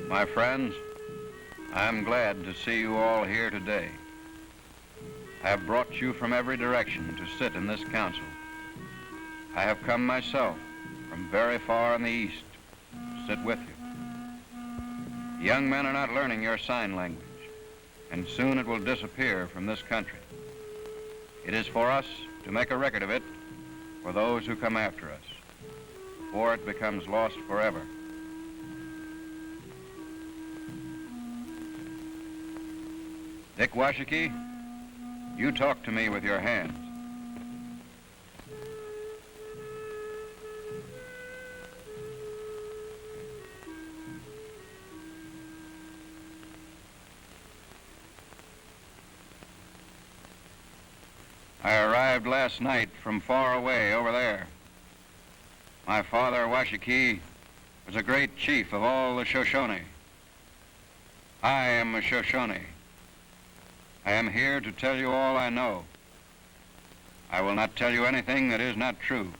My friends, I'm glad to see you all here today. I have brought you from every direction to sit in this council. I have come myself from very far in the east to sit with you. The young men are not learning your sign language, and soon it will disappear from this country. It is for us to make a record of it for those who come after us, before it becomes lost forever. Dick Washiki, you talk to me with your hands. I arrived last night from far away over there. My father, Washiki, was a great chief of all the Shoshone. I am a Shoshone. I am here to tell you all I know. I will not tell you anything that is not true.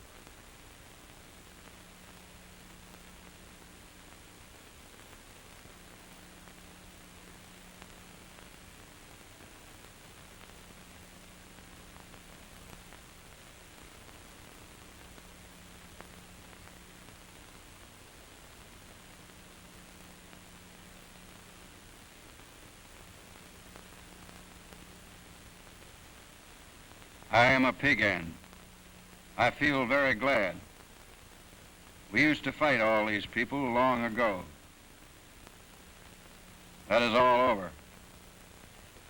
I am a Piegan. I feel very glad. We used to fight all these people long ago. That is all over.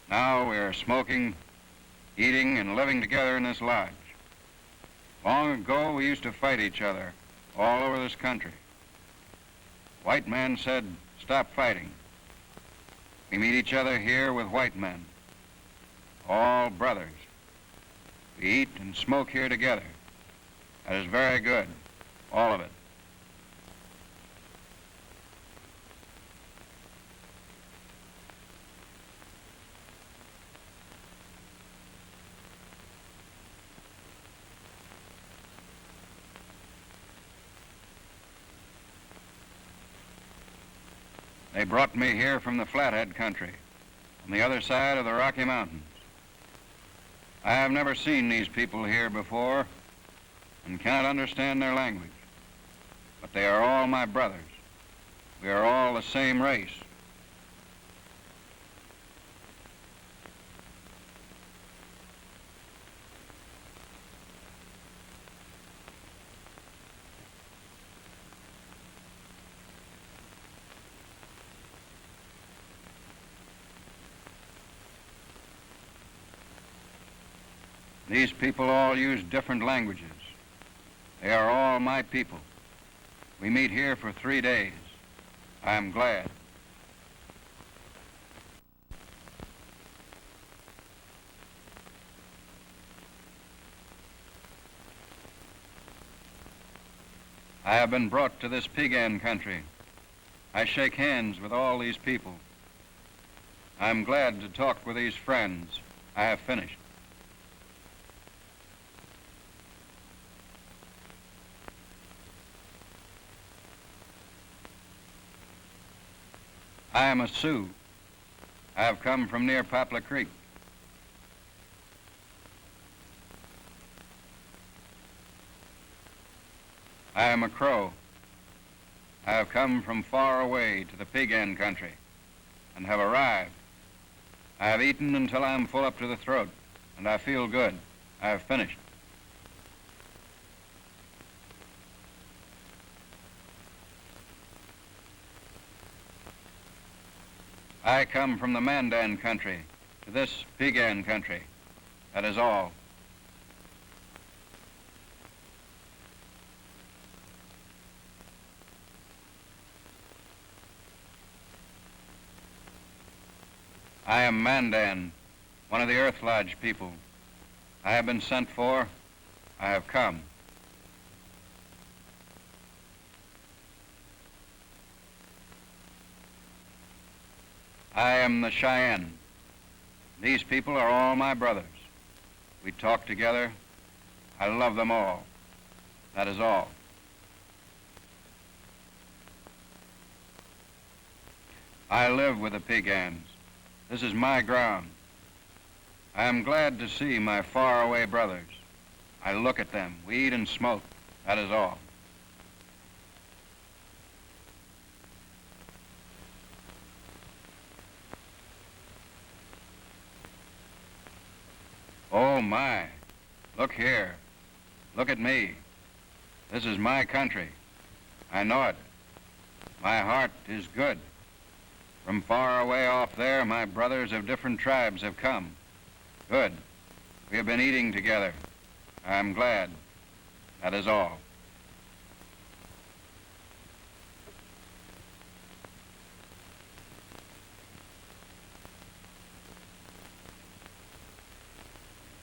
Now we are smoking, eating, and living together in this lodge. Long ago, we used to fight each other all over this country. White men said, stop fighting. We meet each other here with white men, all brothers. We eat and smoke here together. That is very good, all of it. They brought me here from the Flathead country, on the other side of the Rocky Mountains. I have never seen these people here before and cannot understand their language, but they are all my brothers. We are all the same race. These people all use different languages. They are all my people. We meet here for 3 days. I am glad. I have been brought to this Piegan country. I shake hands with all these people. I'm glad to talk with these friends. I have finished. I am a Sioux. I have come from near Poplar Creek. I am a Crow. I have come from far away to the Piegan country and have arrived. I have eaten until I am full up to the throat, and I feel good. I have finished. I come from the Mandan country to this Piegan country. That is all. I am Mandan, one of the Earth Lodge people. I have been sent for. I have come. I am the Cheyenne. These people are all my brothers. We talk together. I love them all. That is all. I live with the Piegans. This is my ground. I am glad to see my faraway brothers. I look at them. We eat and smoke. That is all. Oh, my. Look here. Look at me. This is my country. I know it. My heart is good. From far away off there, my brothers of different tribes have come. Good. We have been eating together. I'm glad. That is all.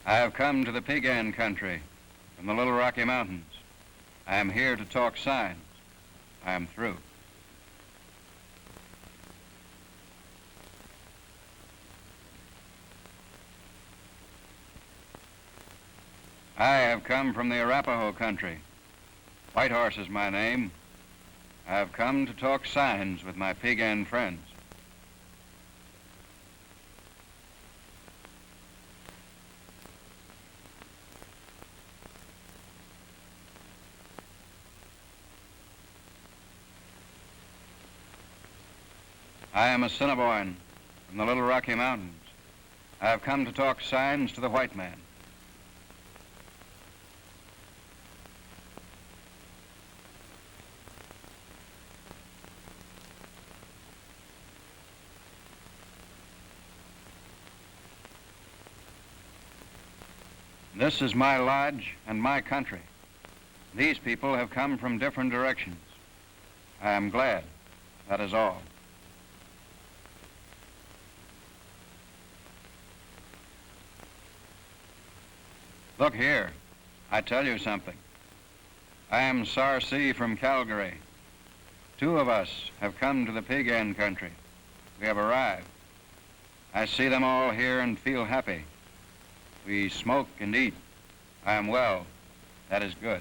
I have come to the Piegan country from the Little Rocky Mountains. I am here to talk signs. I am through. I have come from the Arapaho country. Whitehorse is my name. I have come to talk signs with my Piegan friends. I am a Assiniboine from the Little Rocky Mountains. I have come to talk signs to the white man. This is my lodge and my country. These people have come from different directions. I am glad. That is all. Look here. I tell you something. I am Sarcee from Calgary. Two of us have come to the Piegan country. We have arrived. I see them all here and feel happy. We smoke and eat. I am well. That is good.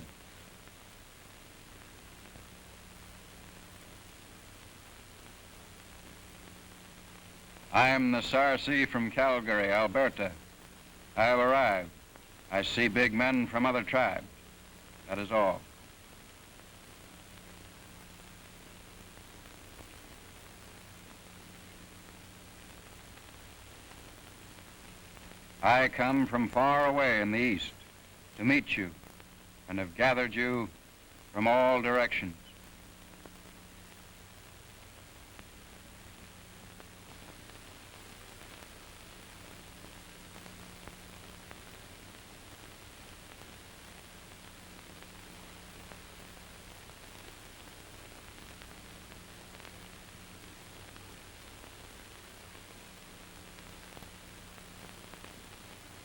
I am the Sarcee from Calgary, Alberta. I have arrived. I see big men from other tribes. That is all. I come from far away in the east to meet you and have gathered you from all directions.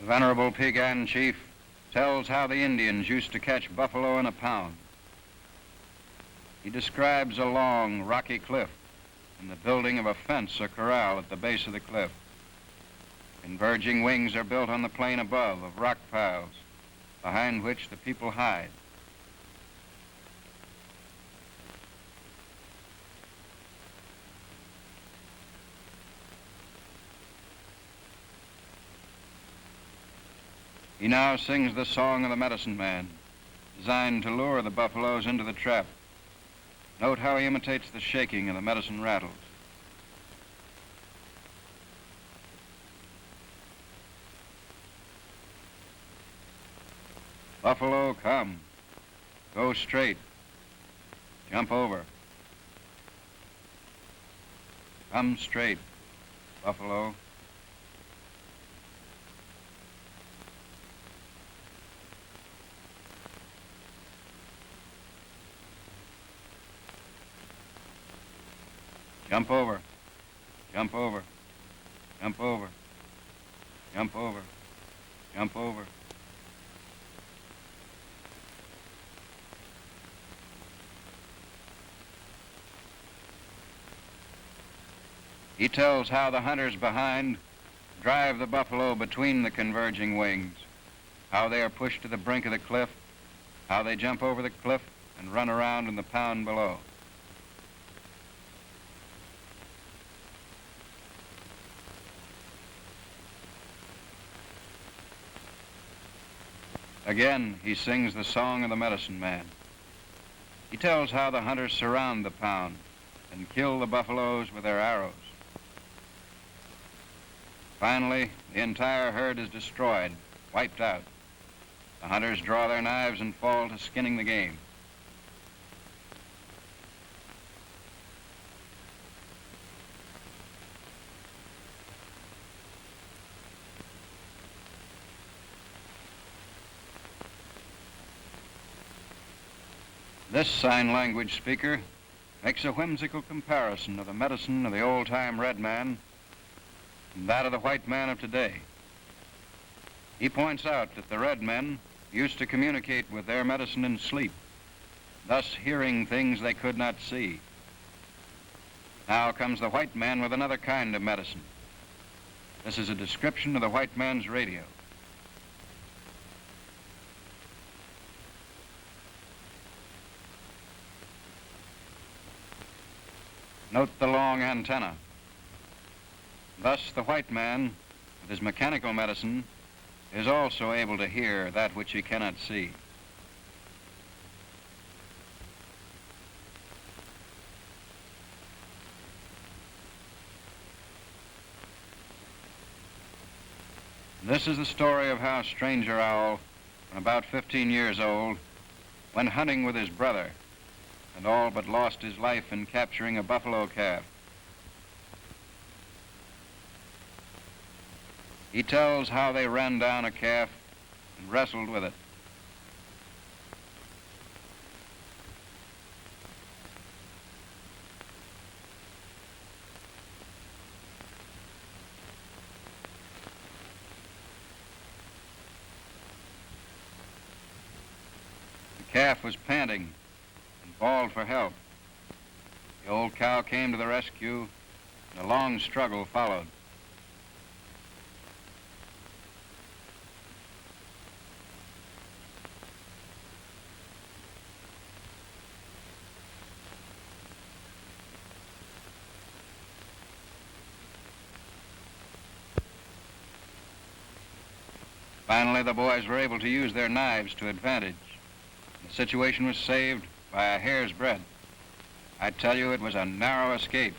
The venerable Piegan chief tells how the Indians used to catch buffalo in a pound. He describes a long, rocky cliff and the building of a fence or corral at the base of the cliff. Converging wings are built on the plain above of rock piles, behind which the people hide. He now sings the song of the medicine man, designed to lure the buffaloes into the trap. Note how he imitates the shaking of the medicine rattles. Buffalo, come. Go straight. Jump over. Come straight, buffalo. Jump over. Jump over. Jump over. Jump over. Jump over. He tells how the hunters behind drive the buffalo between the converging wings, how they are pushed to the brink of the cliff, how they jump over the cliff and run around in the pound below. Again, he sings the song of the medicine man. He tells how the hunters surround the pound and kill the buffaloes with their arrows. Finally, the entire herd is destroyed, wiped out. The hunters draw their knives and fall to skinning the game. This sign language speaker makes a whimsical comparison of the medicine of the old-time red man and that of the white man of today. He points out that the red men used to communicate with their medicine in sleep, thus hearing things they could not see. Now comes the white man with another kind of medicine. This is a description of the white man's radio. Note the long antenna. Thus, the white man, with his mechanical medicine, is also able to hear that which he cannot see. This is the story of how Stranger Owl, when about 15 years old, went hunting with his brother and all but lost his life in capturing a buffalo calf. He tells how they ran down a calf and wrestled with it. The calf was panting and bawled for help. The old cow came to the rescue, and a long struggle followed. Finally, the boys were able to use their knives to advantage. The situation was saved by a hair's breadth. I tell you, it was a narrow escape.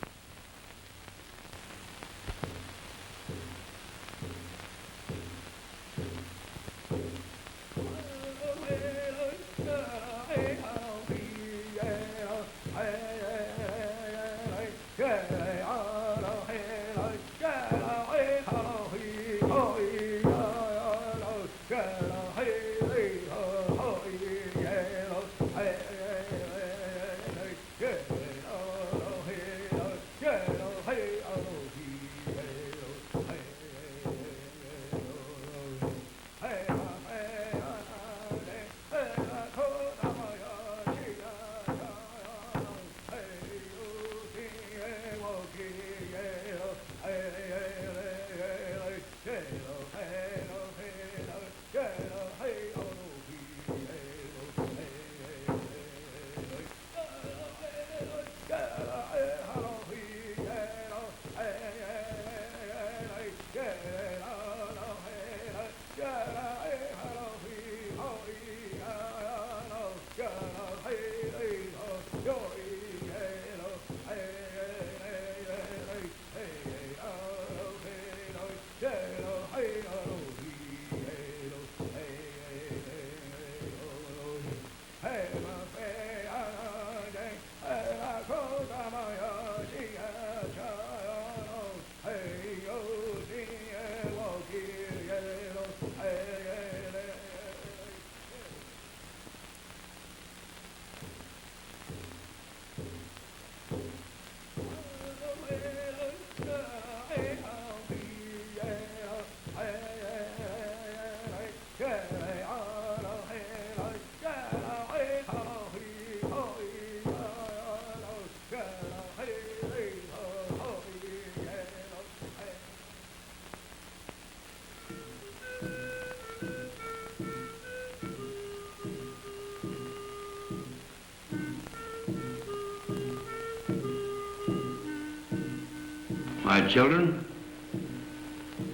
My children,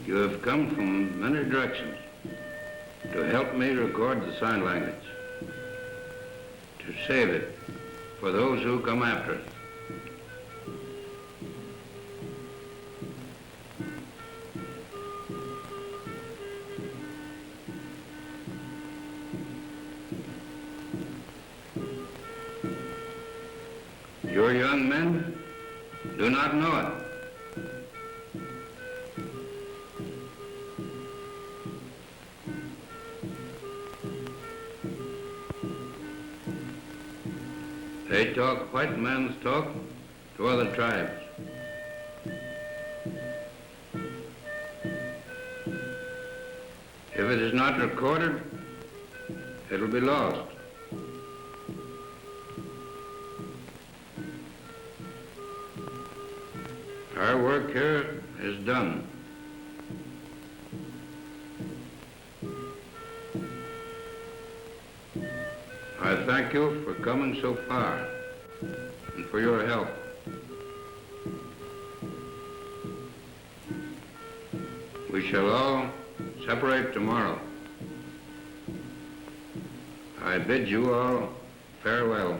you have come from many directions to help me record the sign language, to save it for those who come after it. Your young men do not know it. They talk white man's talk to other tribes. If it is not recorded, it'll be lost. Our work here is done. I thank you for coming so far and for your help. We shall all separate tomorrow. I bid you all farewell.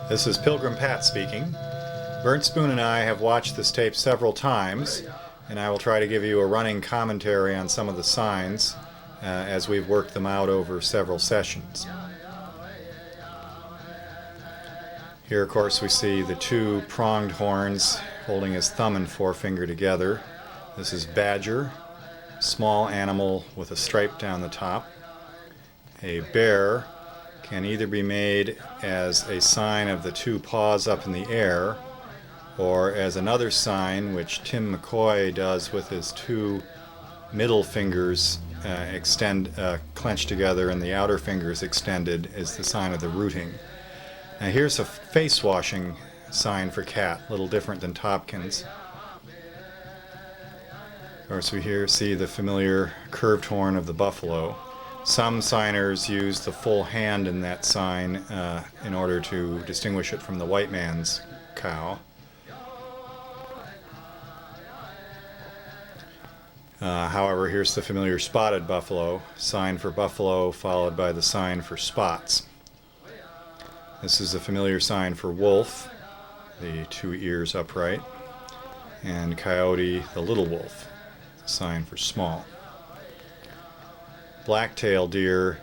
This is Pilgrim Pat speaking. Burnt Spoon and I have watched this tape several times, and I will try to give you a running commentary on some of the signs as we've worked them out over several sessions. Here, of course, we see the two pronged horns holding his thumb and forefinger together. This is badger, small animal with a stripe down the top. A bear can either be made as a sign of the two paws up in the air, or as another sign, which Tim McCoy does with his two middle fingers clenched together and the outer fingers extended, is the sign of the rooting. Now here's a face washing sign for cat, a little different than Topkins. Of course, we here see the familiar curved horn of the buffalo. Some signers use the full hand in that sign in order to distinguish it from the white man's cow. However, here's the familiar spotted buffalo, sign for buffalo followed by the sign for spots. This is the familiar sign for wolf, the two ears upright, and coyote, the little wolf, the sign for small. Black-tailed deer,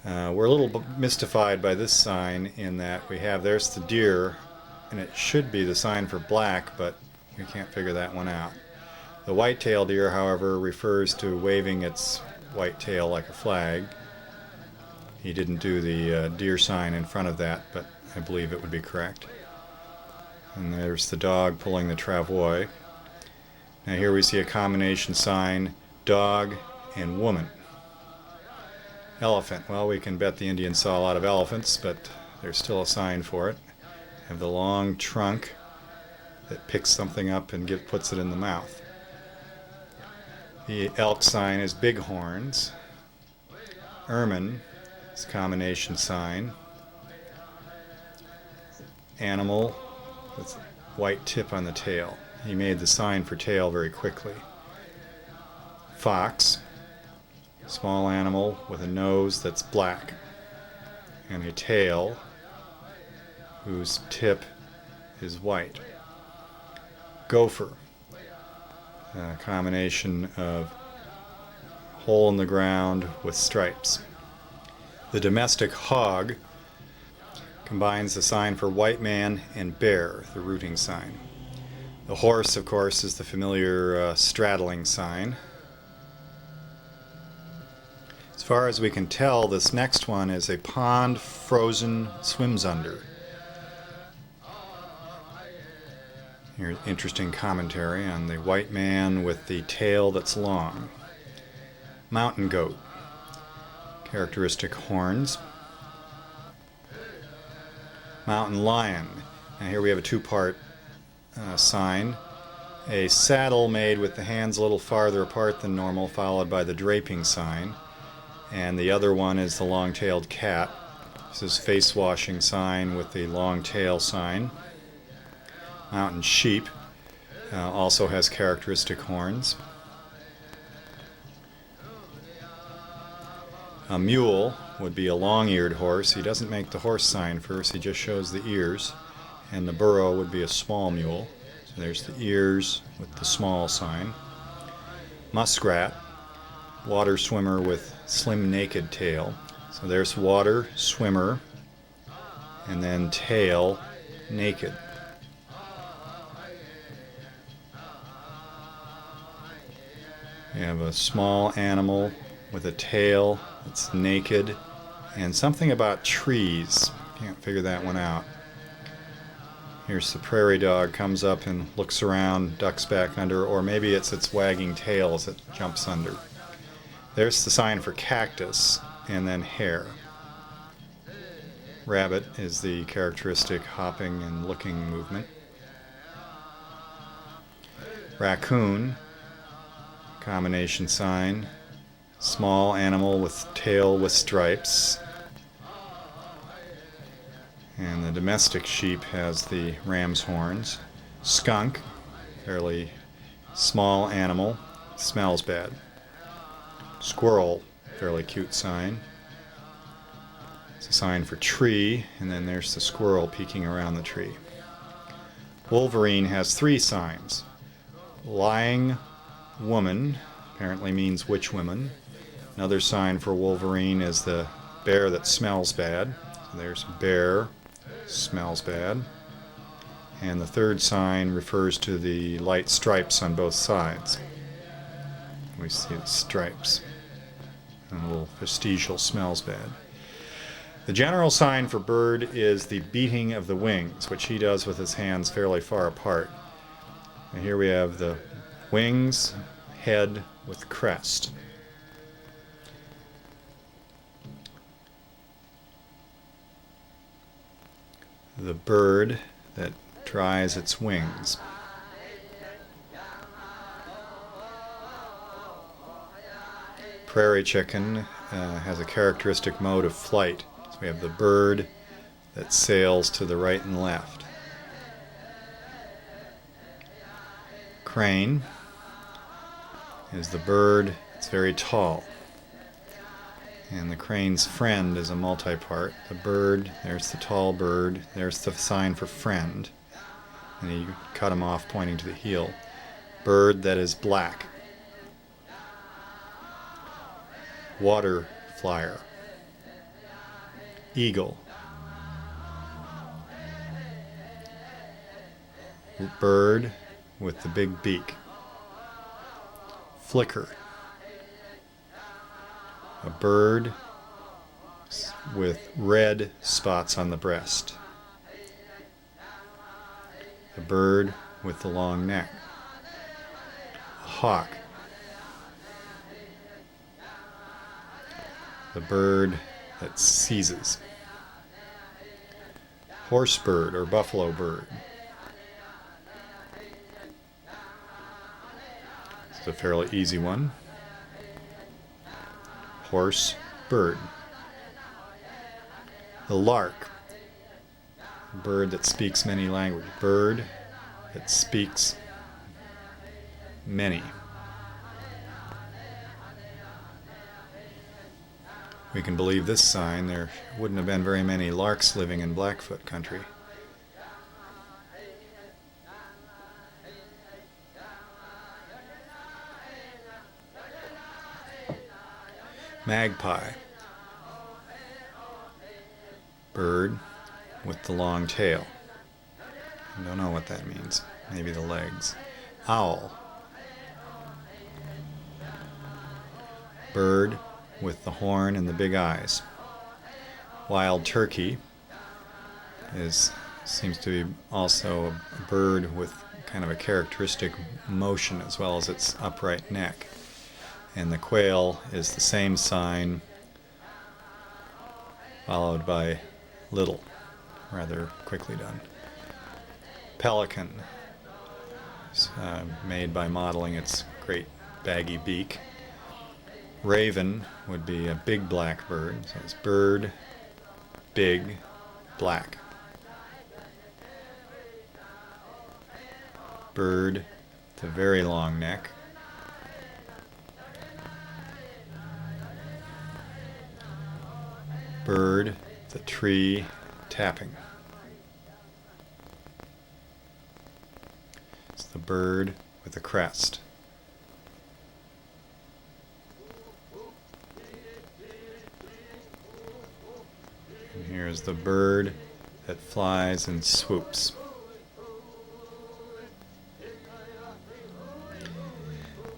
we're a little mystified by this sign in that there's the deer, and it should be the sign for black, but we can't figure that one out. The white-tailed deer, however, refers to waving its white tail like a flag. He didn't do the deer sign in front of that, but I believe it would be correct. And there's the dog pulling the travois. Now here we see a combination sign, dog and woman. Elephant. Well, we can bet the Indians saw a lot of elephants, but there's still a sign for it. Have the long trunk that picks something up and puts it in the mouth. The elk sign is bighorns. Ermine is a combination sign. Animal with white tip on the tail. He made the sign for tail very quickly. Fox. Small animal with a nose that's black and a tail whose tip is white. Gopher, a combination of hole in the ground with stripes. The domestic hog combines the sign for white man and bear, the rooting sign. The horse, of course, is the familiar straddling sign. As far as we can tell, this next one is a pond frozen swims under. Here's interesting commentary on the white man with the tail that's long. Mountain goat. Characteristic horns. Mountain lion. Now here we have a two-part sign. A saddle made with the hands a little farther apart than normal, followed by the draping sign. And the other one is the long-tailed cat. This is face washing sign with the long tail sign. Mountain sheep also has characteristic horns. A mule would be a long-eared horse. He doesn't make the horse sign first, he just shows the ears. And the burro would be a small mule. So there's the ears with the small sign. Muskrat, water swimmer with slim naked tail. So there's water, swimmer, and then tail, naked. You have a small animal with a tail that's naked, and something about trees. Can't figure that one out. Here's the prairie dog, comes up and looks around, ducks back under, or maybe it's its wagging tail as it jumps under. There's the sign for cactus, and then hare. Rabbit is the characteristic hopping and looking movement. Raccoon, combination sign. Small animal with tail with stripes. And the domestic sheep has the ram's horns. Skunk, fairly small animal, smells bad. Squirrel, fairly cute sign. It's a sign for tree, and then there's the squirrel peeking around the tree. Wolverine has three signs. Lying woman, apparently means witch woman. Another sign for Wolverine is the bear that smells bad. So there's bear, smells bad. And the third sign refers to the light stripes on both sides. We see the stripes. And a little vestigial smells bad. The general sign for bird is the beating of the wings, which he does with his hands fairly far apart. And here we have the wings, head with crest. The bird that dries its wings. Prairie chicken has a characteristic mode of flight. So we have the bird that sails to the right and left. Crane is the bird that's very tall. And the crane's friend is a multi-part. The bird, there's the tall bird, there's the sign for friend. And you cut him off pointing to the heel. Bird that is black. Water flyer. Eagle. Bird with the big beak. Flicker. A bird with red spots on the breast. A bird with the long neck. A hawk. The bird that seizes. Horse bird or buffalo bird. It's a fairly easy one. Horse, bird. The lark, a bird that speaks many languages. Bird that speaks many. We can believe this sign. There wouldn't have been very many larks living in Blackfoot country. Magpie, bird with the long tail. I don't know what that means. Maybe the legs. Owl, bird with the horn and the big eyes. Wild turkey seems to be also a bird with kind of a characteristic motion as well as its upright neck. And the quail is the same sign, followed by little, rather quickly done. Pelican, made by modeling its great baggy beak. Raven would be a big black bird, so it's bird, big, black. Bird, with a very long neck. Bird, the tree, tapping. It's the bird with the crest. And here's the bird that flies and swoops.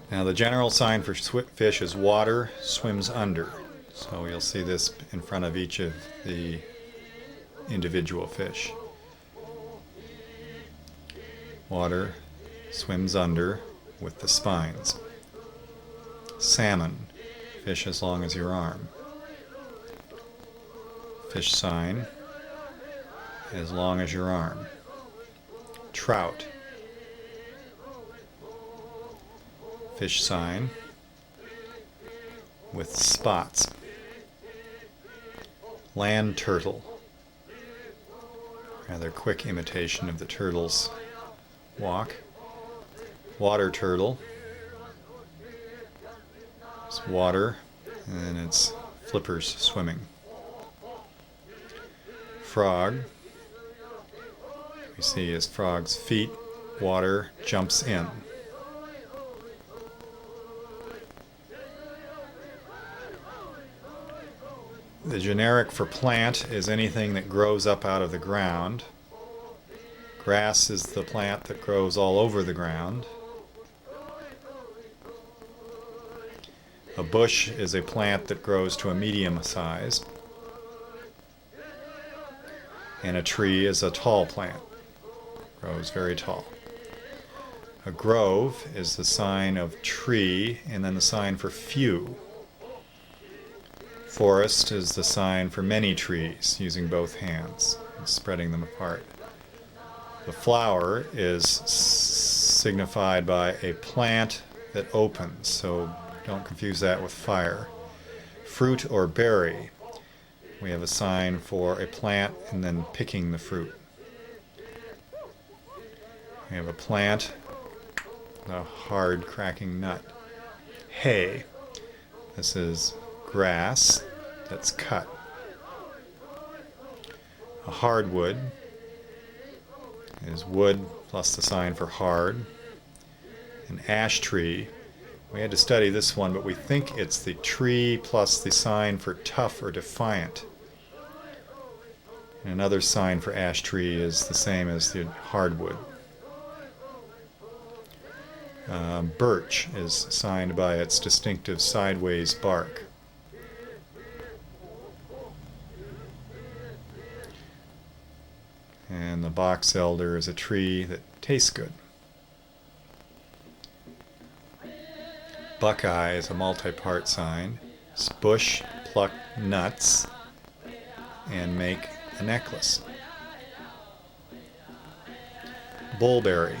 Now the general sign for fish is water, swims under. So you'll see this in front of each of the individual fish. Water, swims under with the spines. Salmon, fish as long as your arm. Fish sign, as long as your arm. Trout, fish sign with spots. Land turtle, rather quick imitation of the turtle's walk. Water turtle, it's water and then it's flippers swimming. Frog, we see as frog's feet, water jumps in. The generic for plant is anything that grows up out of the ground. Grass is the plant that grows all over the ground. A bush is a plant that grows to a medium size. And a tree is a tall plant, grows very tall. A grove is the sign of tree and then the sign for few. Forest is the sign for many trees, using both hands and spreading them apart. The flower is signified by a plant that opens, so don't confuse that with fire. Fruit or berry, we have a sign for a plant and then picking the fruit. We have a plant, a hard cracking nut. Hay, this is grass that's cut. A hardwood is wood plus the sign for hard. An ash tree, we had to study this one, but we think it's the tree plus the sign for tough or defiant. And another sign for ash tree is the same as the hardwood. Birch is signed by its distinctive sideways bark. And the box elder is a tree that tastes good. Buckeye is a multi-part sign. It's bush, pluck nuts, and make a necklace. Bullberry.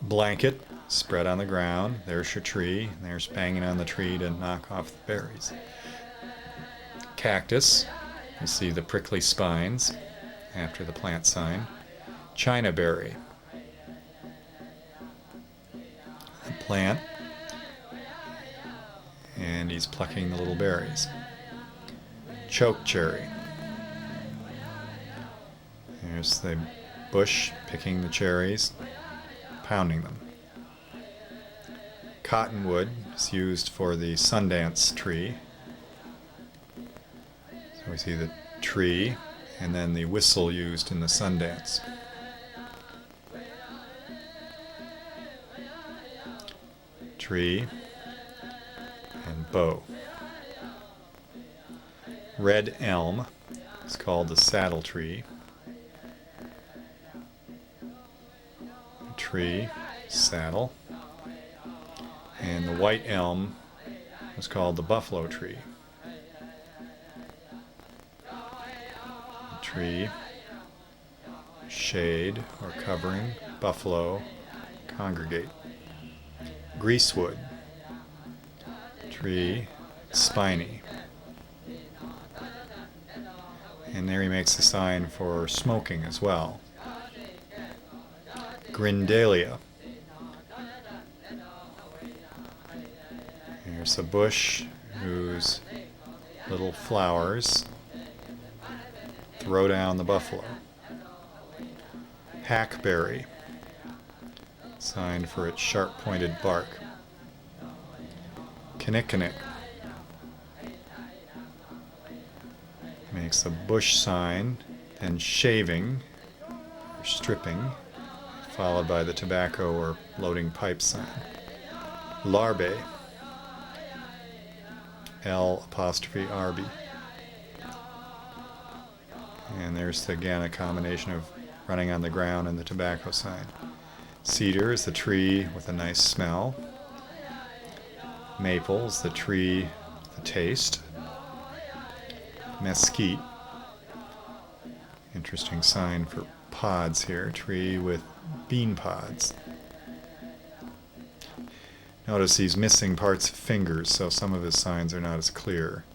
Blanket, spread on the ground. There's your tree. There's banging on the tree to knock off the berries. Cactus, you see the prickly spines after the plant sign. China berry, a plant, and he's plucking the little berries. Choke cherry, there's the bush picking the cherries, pounding them. Cottonwood is used for the Sundance tree. So we see the tree and then the whistle used in the Sundance. Tree and bow. Red elm, is called the saddle tree. Tree, saddle. And the white elm was called the buffalo tree. Tree, shade or covering, buffalo, congregate. Greasewood, tree, spiny. And there he makes a sign for smoking as well. Grindalia. Here's a bush whose little flowers throw down the buffalo. Hackberry, sign for its sharp-pointed bark. Kinnickinnick, makes a bush sign, then shaving or stripping, followed by the tobacco or loading pipe sign. Larvae, L''RB. And there's again a combination of running on the ground and the tobacco sign. Cedar is the tree with a nice smell. Maple is the tree with a taste. Mesquite, interesting sign for pods here, tree with bean pods. Notice he's missing parts of fingers, so some of his signs are not as clear.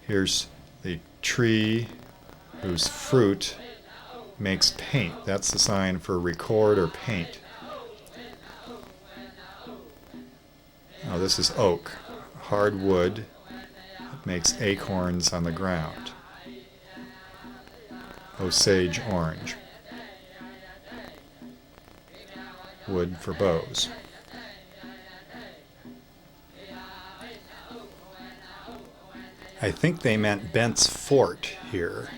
Here's the tree whose fruit makes paint. That's the sign for record or paint. Now this is oak, hard wood that makes acorns on the ground. Osage orange, wood for bows. I think they meant Bent's Fort here.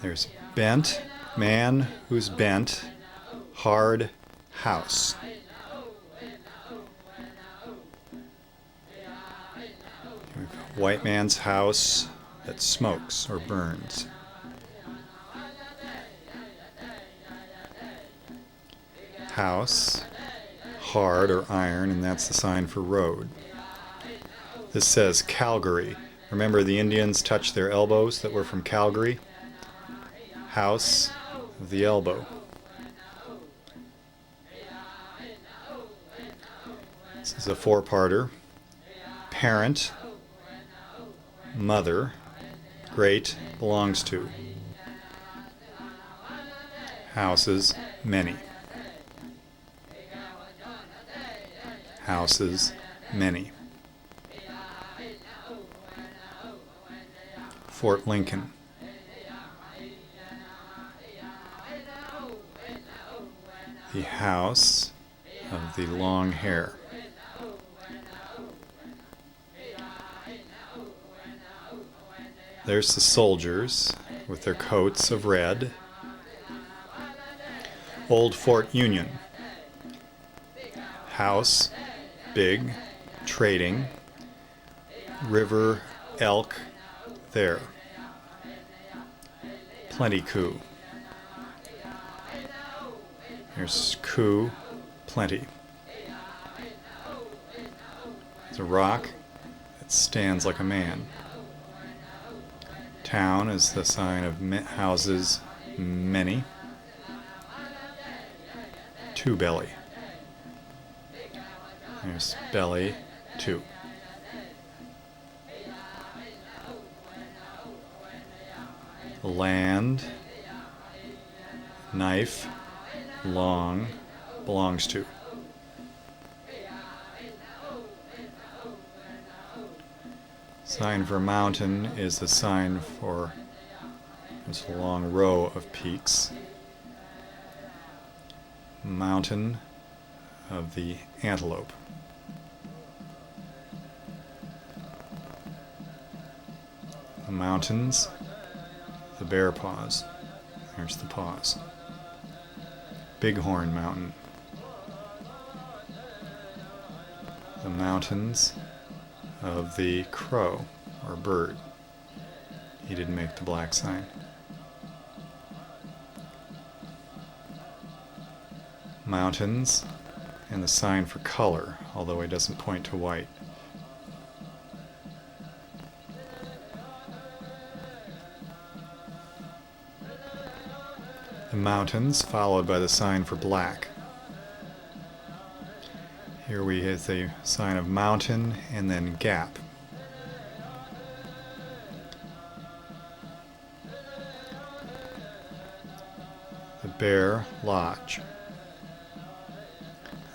There's bent, man who's bent, hard, house. White man's house that smokes or burns. House, hard or iron, and that's the sign for road. This says Calgary. Remember the Indians touched their elbows that were from Calgary? House of the elbow. This is a four-parter. Parent, mother, great, belongs to. Houses, many. Houses, many. Fort Lincoln. The house of the long hair. There's the soldiers with their coats of red. Old Fort Union. House, big, trading. River, elk, there. Plenty coup. There's coup, plenty. There's a rock that stands like a man. Town is the sign of houses, many. Two belly. There's belly, two. Land, knife, long, belongs to. Sign for mountain is the sign for this long row of peaks. Mountain of the antelope. The mountains, the bear paws. There's the paws. Bighorn Mountain. The mountains of the crow or bird. He didn't make the black sign. Mountains, and the sign for color, although it doesn't point to white. The mountains, followed by the sign for black. Here we have the sign of mountain and then gap. The Bear Lodge.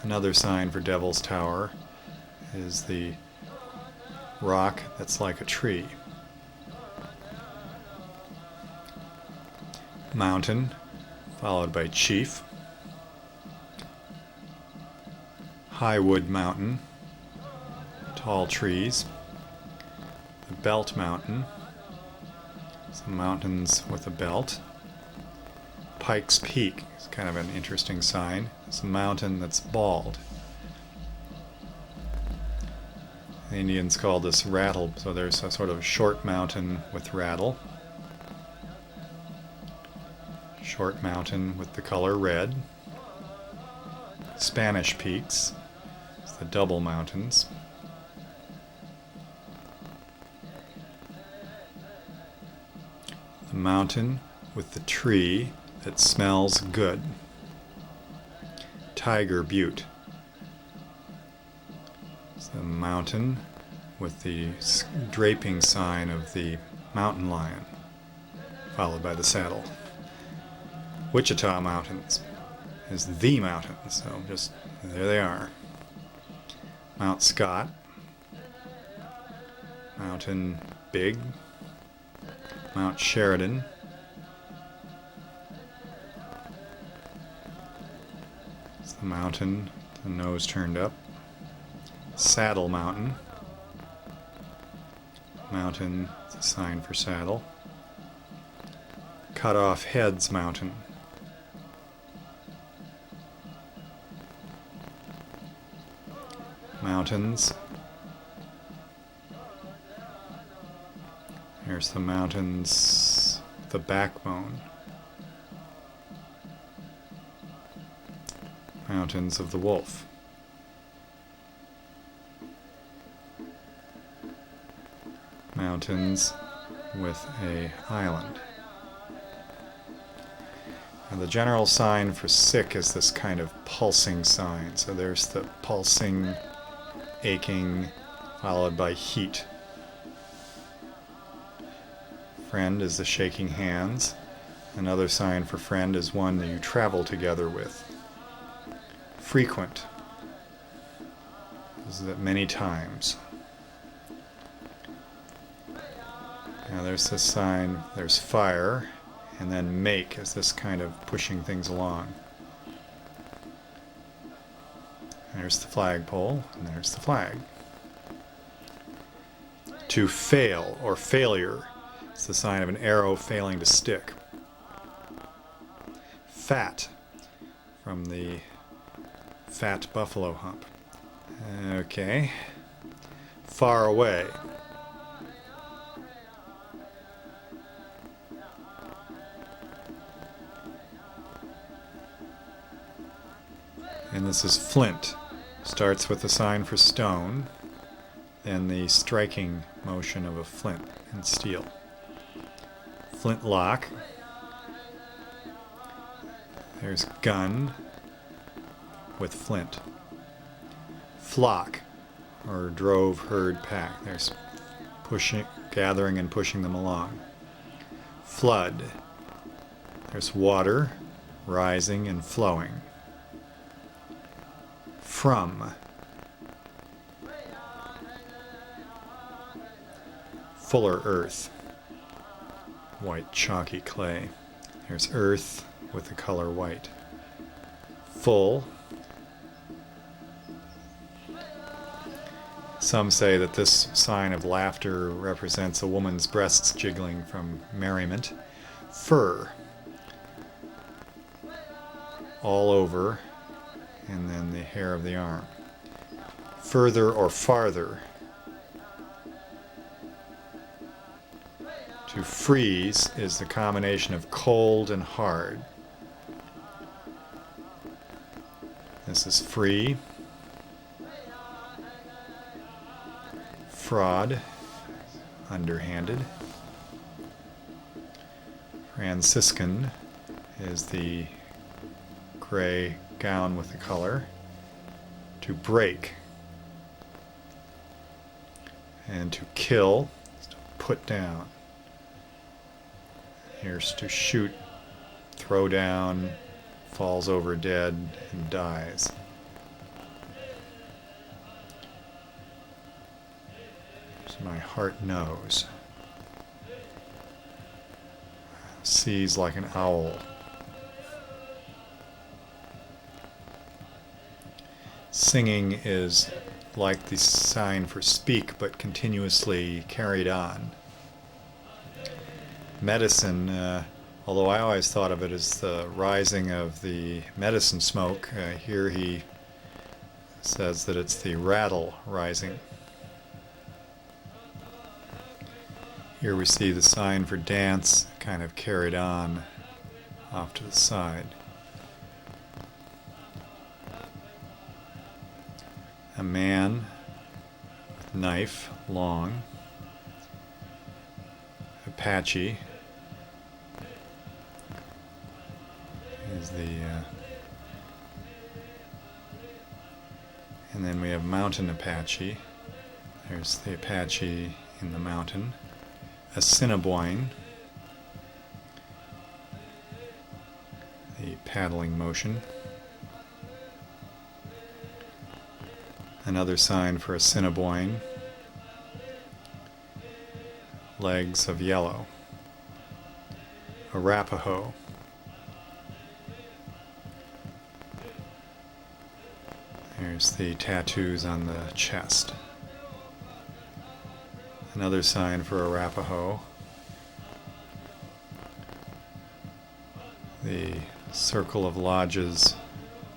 Another sign for Devil's Tower is the rock that's like a tree. Mountain, followed by Chief. High Wood Mountain, tall trees. The Belt Mountain, some mountains with a belt. Pikes Peak is kind of an interesting sign. It's a mountain that's bald. The Indians call this rattle, so there's a sort of short mountain with rattle. Short mountain with the color red. Spanish Peaks, it's the double mountains. The mountain with the tree that smells good. Tiger Butte. It's the mountain with the draping sign of the mountain lion, followed by the saddle. Wichita Mountains is the mountain, so just there they are. Mount Scott. Mountain Big. Mount Sheridan. The mountain, the nose turned up. Saddle Mountain. Mountain, it's a sign for saddle. Cut Off Heads Mountain. Mountains. Here's the mountains, the backbone. Mountains of the Wolf. Mountains with a island. And the general sign for sick is this kind of pulsing sign. So there's the pulsing, aching, followed by heat. Friend is the shaking hands. Another sign for friend is one that you travel together with. Frequent. This is it many times. Now there's this sign, there's fire, and then make is this kind of pushing things along. There's the flagpole, and there's the flag. To fail, or failure, is the sign of an arrow failing to stick. Fat, from the fat buffalo hump. Okay. Far away. And this is flint. Starts with the sign for stone, then the striking motion of a flint and steel. Flintlock. There's gun with flint. Flock, or drove, herd, pack. There's pushing, gathering and pushing them along. Flood. There's water, rising and flowing. From. Fuller earth. White chalky clay. There's earth with the color white. Full. Some say that this sign of laughter represents a woman's breasts jiggling from merriment. Fur. All over, and then the hair of the arm. Further or farther. To To freeze is the combination of cold and hard. This is free. Fraud, underhanded. Franciscan is the gray gown with the color. To break. And to kill is to put down. Here's to shoot, throw down, falls over dead, and dies. So my heart knows. Sees like an owl. Singing is like the sign for speak, but continuously carried on. Medicine, although I always thought of it as the rising of the medicine smoke, here he says that it's the rattle rising. Here we see the sign for dance kind of carried on off to the side. A man with knife, long. Apache is the and then we have mountain Apache. There's the Apache in the mountain. Assiniboine, the paddling motion. Another sign for Assiniboine, legs of yellow. Arapaho, there's the tattoos on the chest. Another sign for Arapaho, the circle of lodges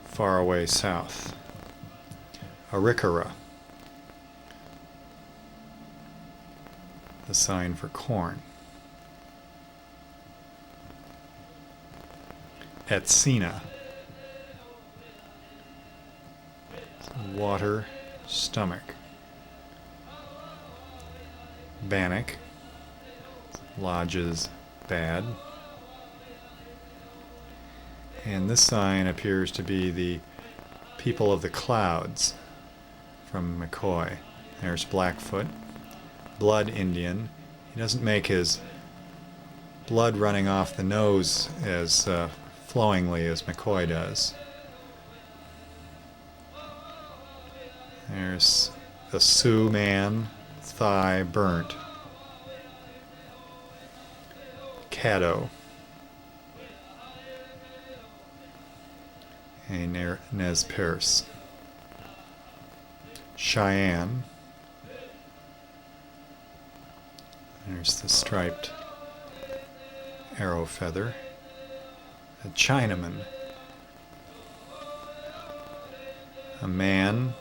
far away south. Arikara, the sign for corn. Etsina, water, stomach. Bannock, lodges, bad. And this sign appears to be the people of the clouds from McCoy. There's Blackfoot, blood Indian. He doesn't make his blood running off the nose as flowingly as McCoy does. There's a Sioux man, thigh burnt. Caddo, a Nez Perce. Cheyenne, there's the striped arrow feather. A Chinaman, a man,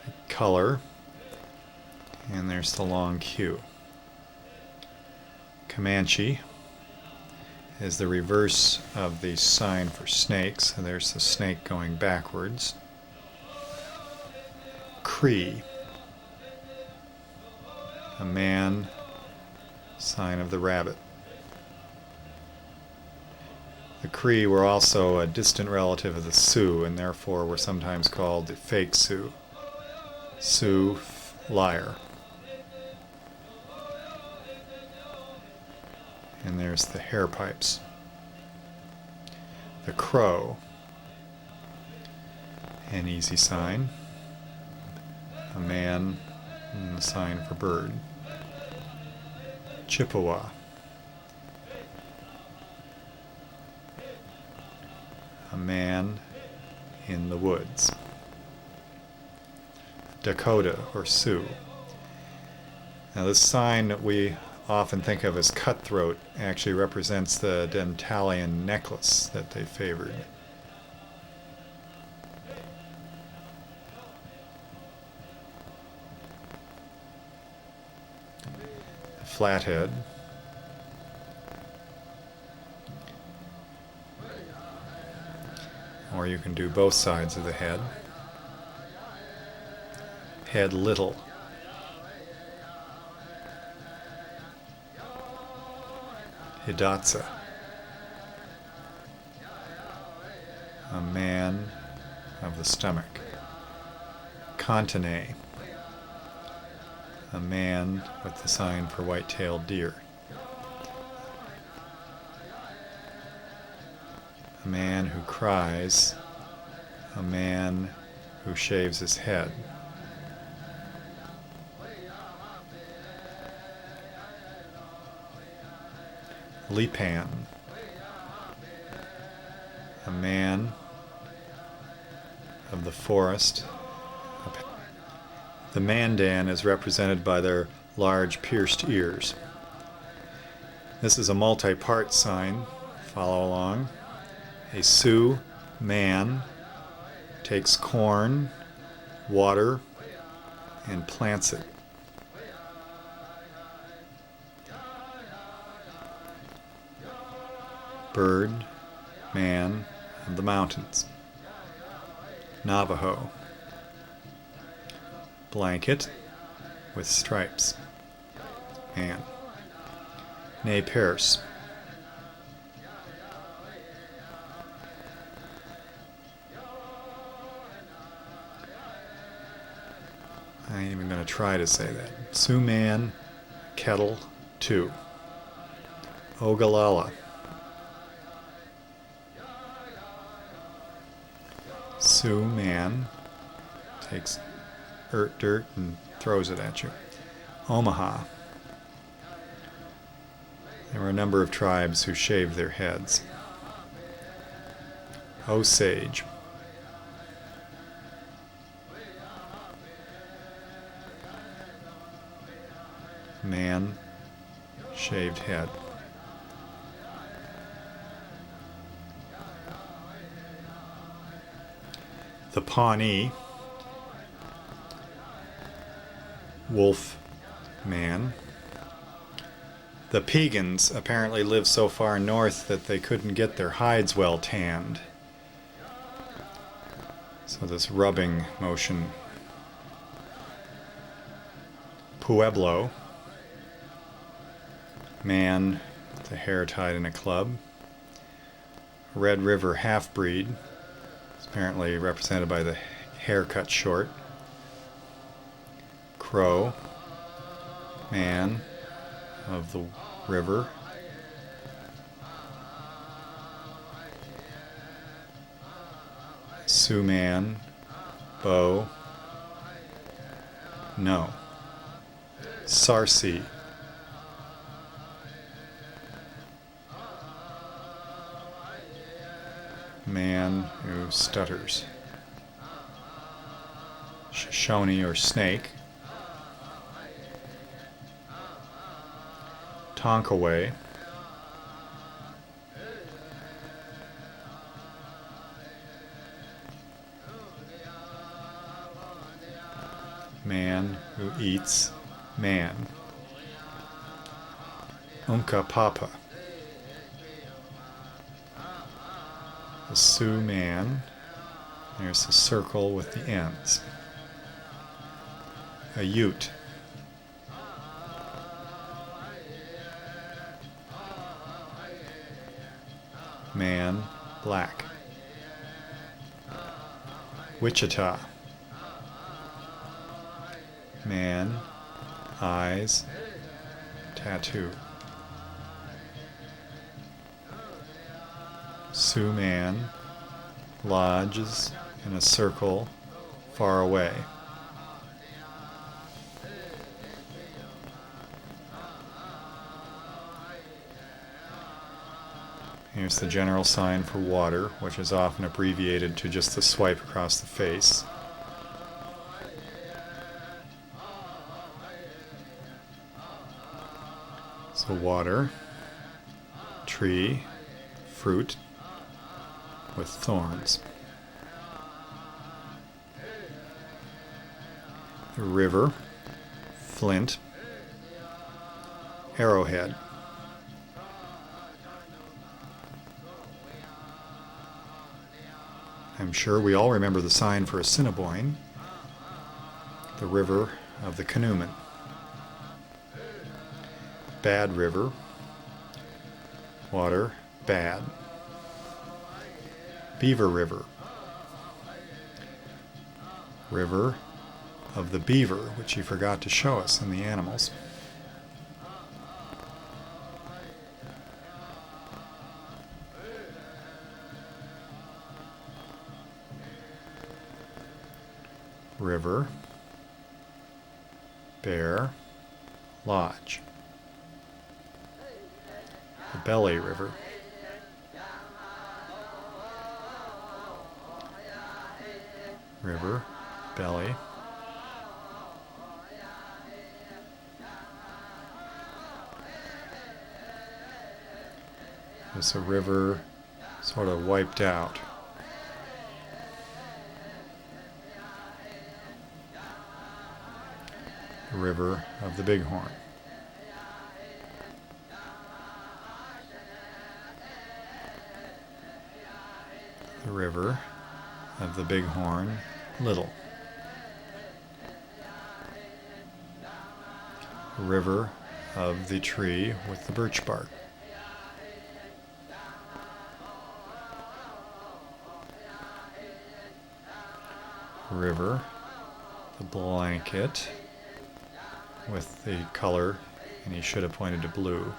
a color, and there's the long queue. Comanche is the reverse of the sign for snakes, so there's the snake going backwards. Cree, a man, sign of the rabbit. The Cree were also a distant relative of the Sioux, and therefore were sometimes called the fake Sioux. Sioux, liar. And there's the hair pipes. The crow, an easy sign. A man, and the sign for bird. Chippewa, a man in the woods. Dakota, or Sioux. Now this sign that we often think of as cutthroat actually represents the Dentalian necklace that they favored. Flathead, or you can do both sides of the head. Head little. Hidatsa. A man of the stomach. Kantane. A man with the sign for white-tailed deer. A man who cries. A man who shaves his head. Lipan. A man of the forest. The Mandan is represented by their large pierced ears. This is a multi-part sign. Follow along. A Sioux man takes corn, water, and plants it. Bird, man of the mountains. Navajo. Blanket with stripes. Man. Nez Perce. I ain't even going to try to say that. Sioux man, kettle, 2. Ogallala. Sioux man takes dirt and throws it at you. Omaha. There were a number of tribes who shaved their heads. Osage. Man, shaved head. The Pawnee, wolf man. The Piegans apparently lived so far north that they couldn't get their hides well tanned. So this rubbing motion. Pueblo, man with the hair tied in a club. Red River half-breed, apparently represented by the hair cut short. Crow, man of the river. Sioux man, bow, no. Sarsi, man who stutters. Shoshone or snake. Tonkaway. Man who eats man. Unkapapa. The Sioux man. There's the circle with the ends. A Ute. Man, black. Wichita. Man, eyes, tattoo. Sioux man lodges in a circle far away. Here's the general sign for water, which is often abbreviated to just the swipe across the face. So water, tree, fruit with thorns. The river, flint, arrowhead. I'm sure we all remember the sign for Assiniboine, the river of the canoemen. Bad River, water bad. Beaver River, river of the beaver, which he forgot to show us in the animals. River, Bear, Lodge. The Belly River. River, Belly. It's a river sort of wiped out. The river of the Bighorn. The river of the Bighorn, Little. The river of the tree with the birch bark. River, the blanket with the color, and he should have pointed to blue.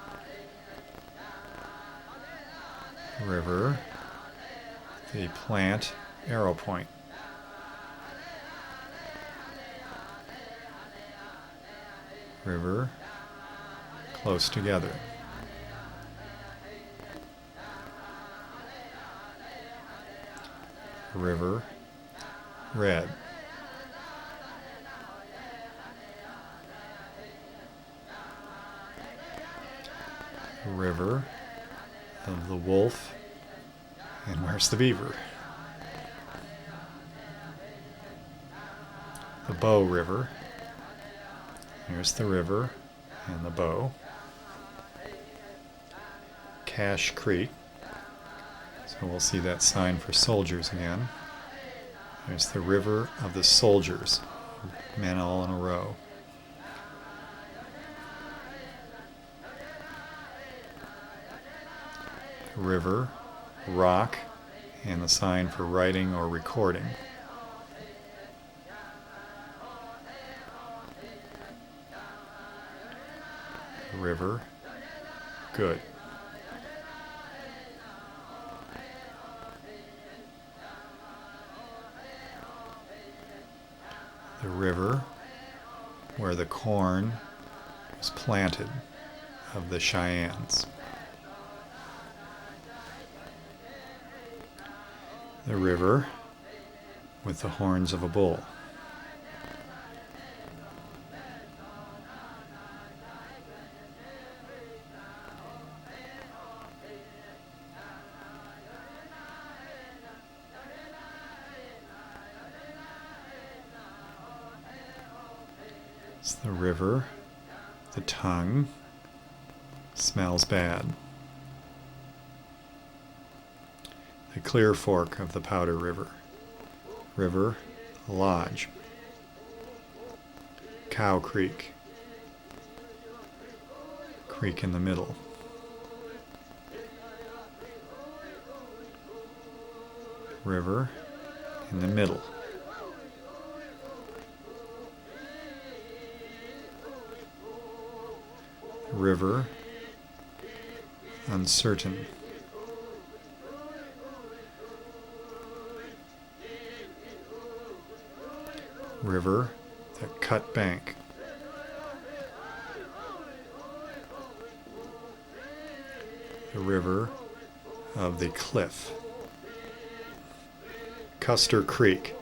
River, the plant arrow point. River, close together. River, red. River of the wolf. And where's the beaver? The Bow River. Here's the river and the bow. Cache Creek. So we'll see that sign for soldiers again. There's the river of the soldiers, men all in a row. River, rock, and the sign for writing or recording. River, good. The river where the corn was planted of the Cheyennes. The river with the horns of a bull. It's the river, the tongue, smells bad. The Clear Fork of the Powder River. River, Lodge. Cow Creek. Creek in the middle. River in the middle. River, uncertain. River, the cut bank. The river of the cliff. Custer Creek.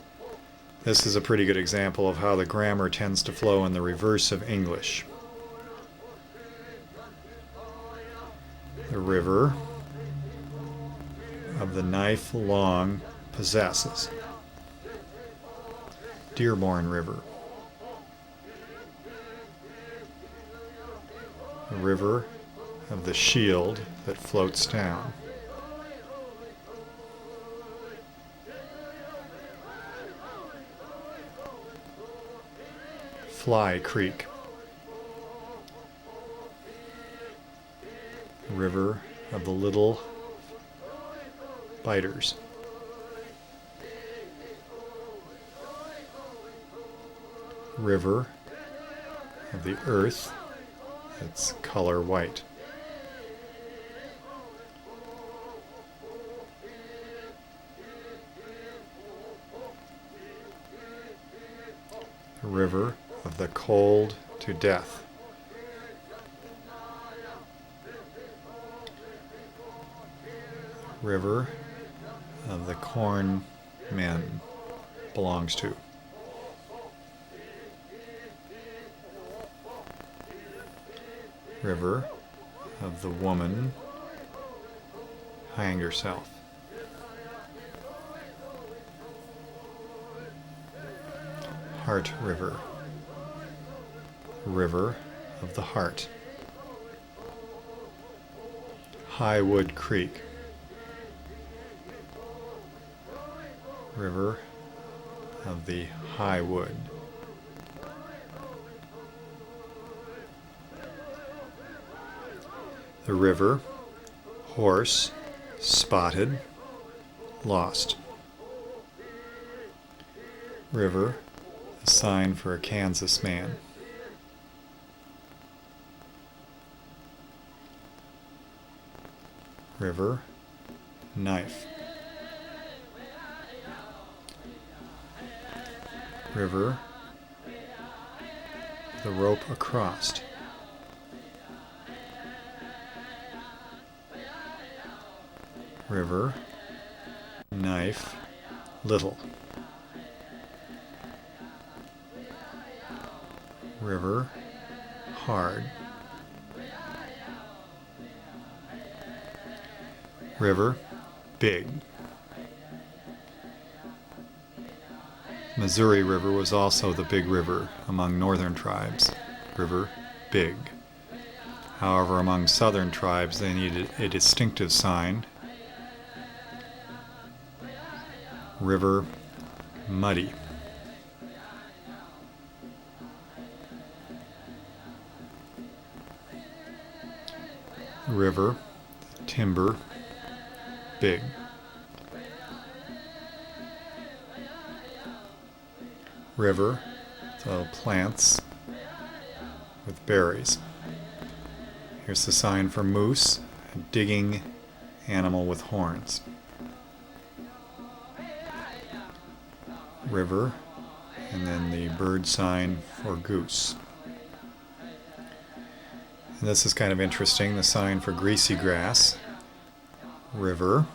This is a pretty good example of how the grammar tends to flow in the reverse of English. The river of the knife long possesses. Dearborn River. The river of the shield that floats down. Fly Creek. River of the Little Biters. River of the Earth, its color white. The River of the Cold to Death. River of the Corn Men belongs to. River of the woman hanged herself. Heart River. River of the Heart. Highwood Creek. River of the High Wood. The river, horse, spotted, lost. River, a sign for a Kansas man. River, knife. River, the rope across. River, knife, little. River, hard. River, big. Missouri River was also the big river among northern tribes. River, big. However, among southern tribes, they needed a distinctive sign. River, muddy. River, timber, big. River, the plants with berries. Here's the sign for moose, a digging animal with horns. River, and then the bird sign for goose. And this is kind of interesting, the sign for greasy grass. River,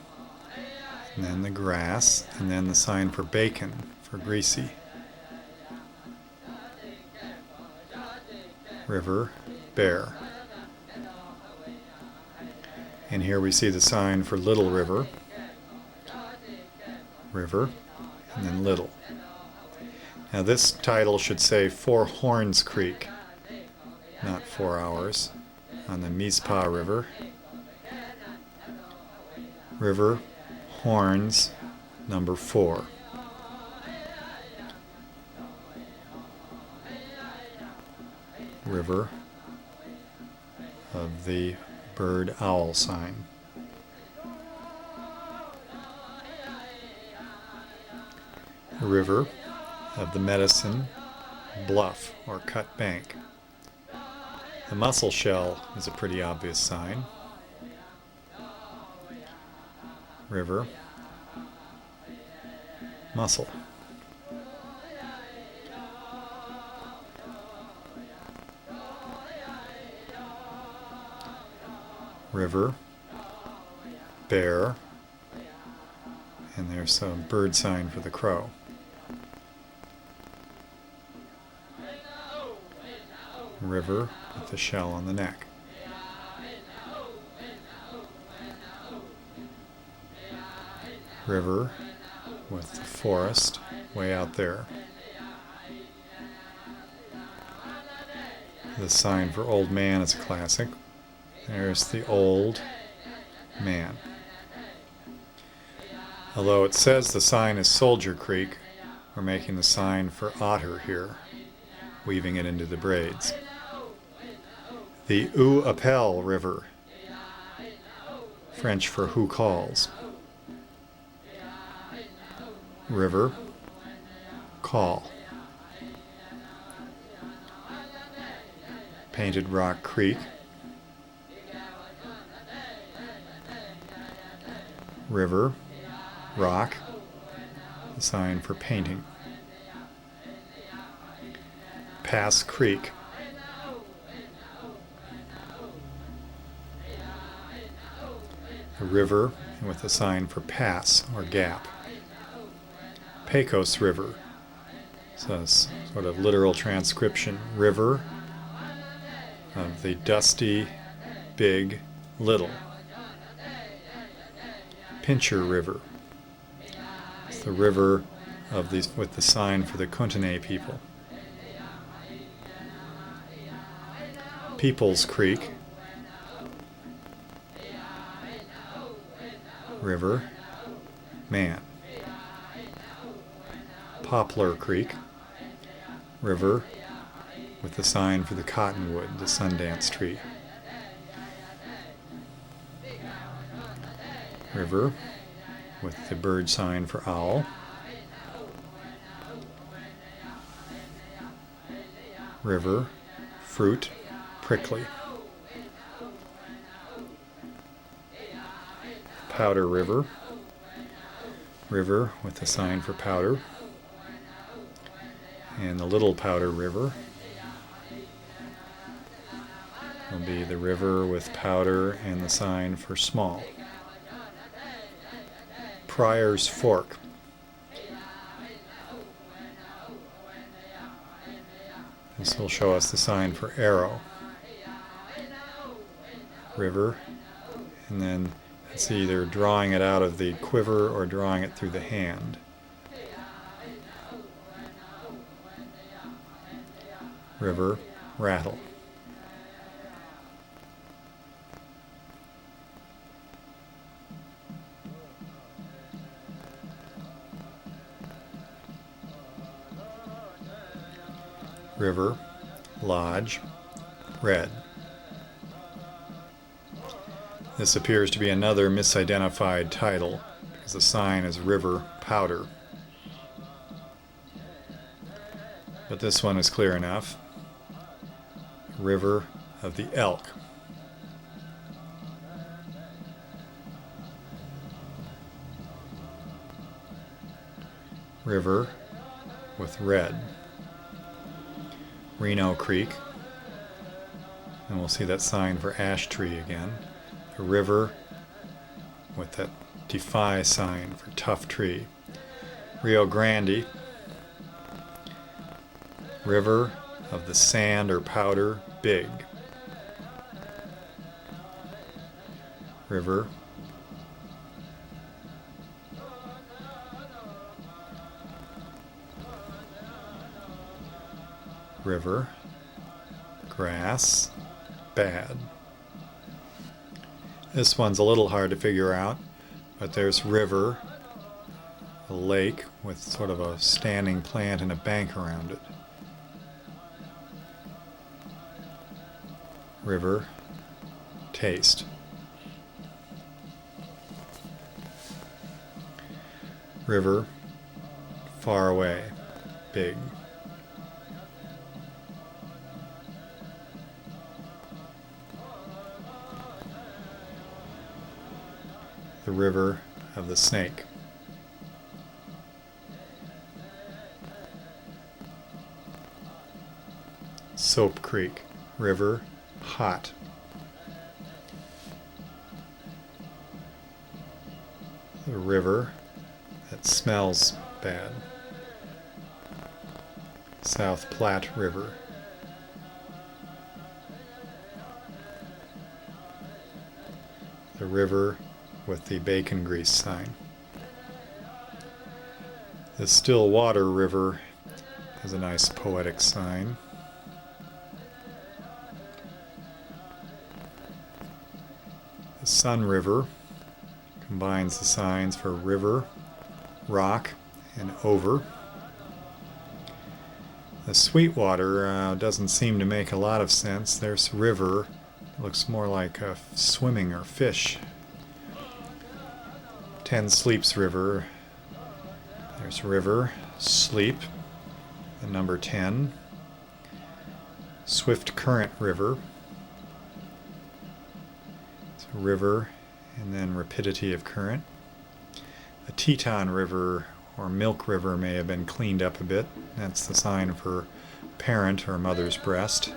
and then the grass, and then the sign for bacon for greasy. River, bear. And here we see the sign for Little River. River, and then Little. Now this title should say Four Horns Creek, not 4 hours, on the Mizpah River. River, Horns, number 4. River of the bird owl sign. River of the medicine bluff or cut bank. The mussel shell is a pretty obvious sign. River, mussel. River, bear, and there's some bird sign for the crow. River with the shell on the neck. River with the forest way out there. The sign for old man is a classic. There's the old man. Although it says the sign is Soldier Creek, we're making the sign for otter here. weaving it into the braids. The Appel River, French for who calls. River, call. Painted Rock Creek, river, rock, a sign for painting. Pass Creek, a river with a sign for pass or gap. Pecos River, so it's sort of literal transcription, river of the dusty, big, little. Pincher River, it's the river of these with the sign for the Kootenai people. Peoples Creek, river, man. Poplar Creek, river with the sign for the cottonwood, the Sundance tree. River with the bird sign for owl. River, fruit, prickly. Powder River, river with the sign for powder. And the Little Powder River will be the river with powder and the sign for small. Pryor's Fork, this will show us the sign for arrow. River, and then it's either drawing it out of the quiver or drawing it through the hand. River, rattle. River, lodge, red. This appears to be another misidentified title because the sign is river powder. But this one is clear enough. River of the elk. River with red. Reno Creek. And we'll see that sign for ash tree again. A river with that defy sign for tough tree. Rio Grande. River of the sand or powder, big. River. River. Grass, bad. This one's a little hard to figure out, but there's river, a lake with sort of a standing plant and a bank around it. River, taste. River, far away, big. The river of the snake. Soap Creek, river, hot. The river that smells bad. South Platte River. The river with the bacon grease sign. The Stillwater River has a nice poetic sign. The Sun River combines the signs for river, rock, and over. The Sweetwater doesn't seem to make a lot of sense. There's river. It looks more like swimming or fish. 10 Sleeps River. There's river, sleep, the number 10. Swift Current River. It's a river and then rapidity of current. The Teton River or Milk River may have been cleaned up a bit. That's the sign for parent or mother's breast.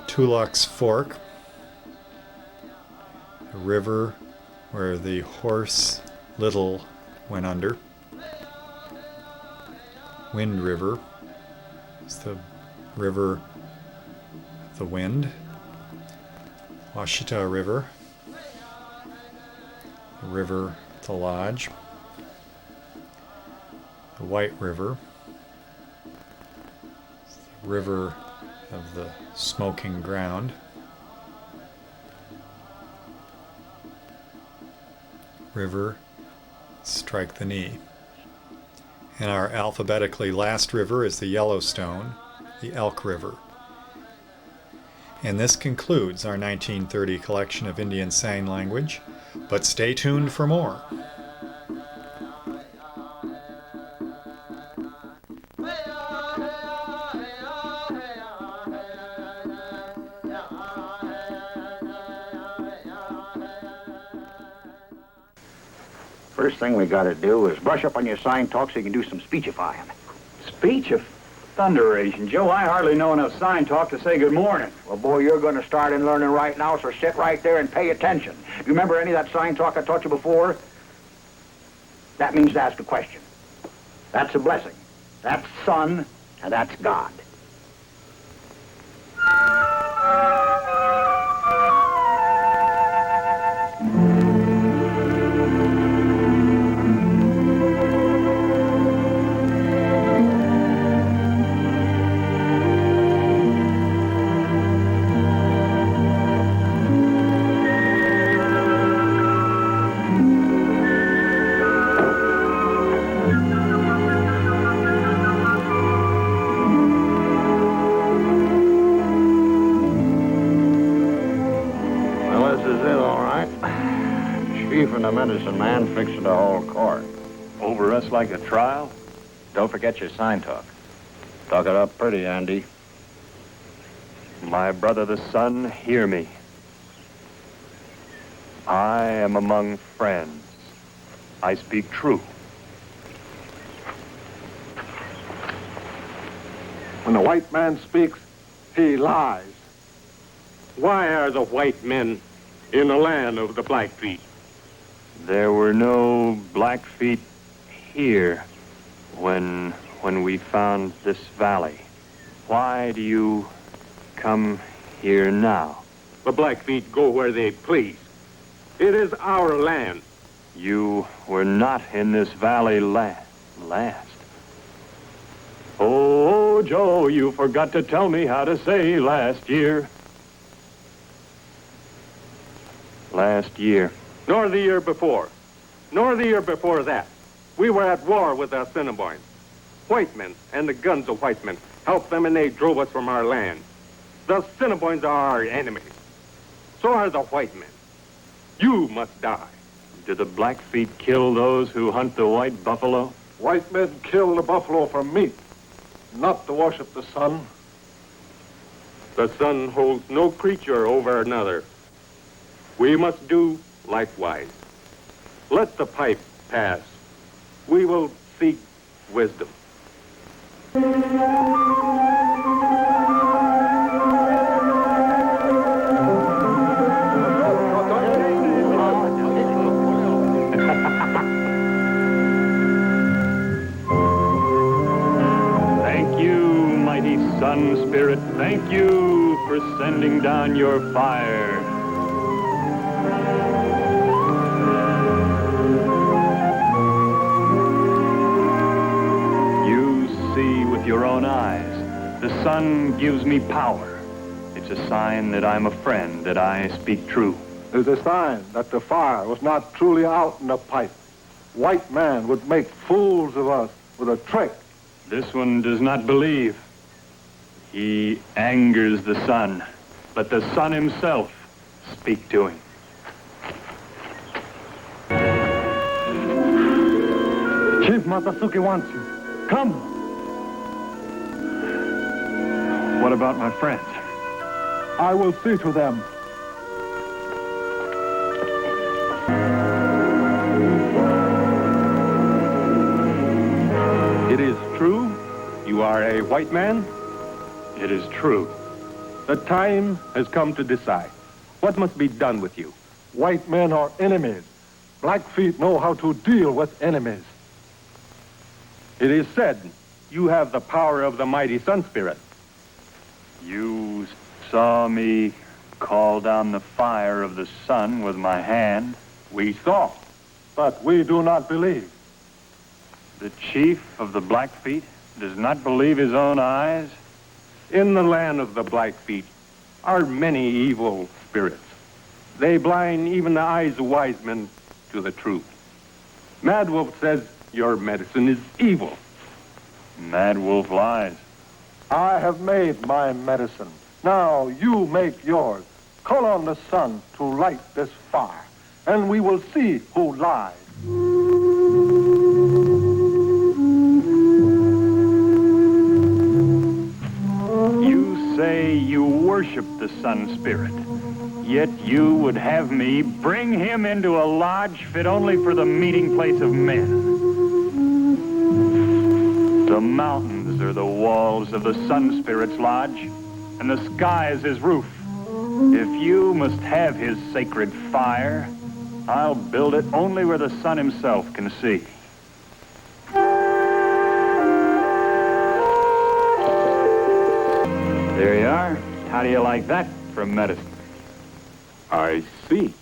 Tulloch's Fork, a river where the horse Little went under. Wind River, it's the river of the wind. Washita River, the river of the lodge. The White River, it's the river of the smoking ground. River, strike the knee. And our alphabetically last river is the Yellowstone, the Elk River. And this concludes our 1930 collection of Indian Sign Language, but stay tuned for more. First thing we gotta do is brush up on your sign talk so you can do some speechifying. Speech of thunderation, Joe. I hardly know enough sign talk to say good morning. Well, boy, you're gonna start in learning right now, so sit right there and pay attention. You remember any of that sign talk I taught you before? That means to ask a question. That's a blessing. That's Son, and that's God. The medicine man fixing the whole court. Over us like a trial? Don't forget your sign talk. Talk it up pretty, Andy. My brother the sun, hear me. I am among friends. I speak true. When the white man speaks, he lies. Why are the white men in the land of the Blackfeet? There were no Blackfeet here when we found this valley. Why do you come here now? The Blackfeet go where they please. It is our land. You were not in this valley last. Oh, Joe, you forgot to tell me how to say last year. Last year. Nor the year before. Nor the year before that. We were at war with the Assiniboines. White men and the guns of white men helped them and they drove us from our land. The Assiniboines are our enemies. So are the white men. You must die. Do the Blackfeet kill those who hunt the white buffalo? White men kill the buffalo for meat, not to worship the sun. The sun holds no creature over another. We must do likewise. Let the pipe pass. We will seek wisdom. Thank you, mighty sun spirit. Thank you for sending down your fire. Your own eyes. The sun gives me power. It's a sign that I'm a friend, that I speak true. It's a sign that the fire was not truly out in the pipe. White man would make fools of us with a trick. This one does not believe. He angers the sun. Let the sun himself speak to him. Chief Matasuke wants you. Come. What about my friends? I will see to them. It is true you are a white man? It is true. The time has come to decide. What must be done with you? White men are enemies. Blackfeet know how to deal with enemies. It is said you have the power of the mighty Sun Spirit. You saw me call down the fire of the sun with my hand. We saw, but we do not believe. The chief of the Blackfeet does not believe his own eyes. In the land of the Blackfeet are many evil spirits. They blind even the eyes of wise men to the truth. Mad Wolf says your medicine is evil. Mad Wolf lies. I have made my medicine. Now you make yours. Call on the sun to light this fire, and we will see who lies. You say you worship the Sun Spirit, yet you would have me bring him into a lodge fit only for the meeting place of men. The mountains are the walls of the Sun Spirit's lodge, and the sky is his roof. If you must have his sacred fire, I'll build it only where the sun himself can see. There you are. How do you like that for medicine? I see.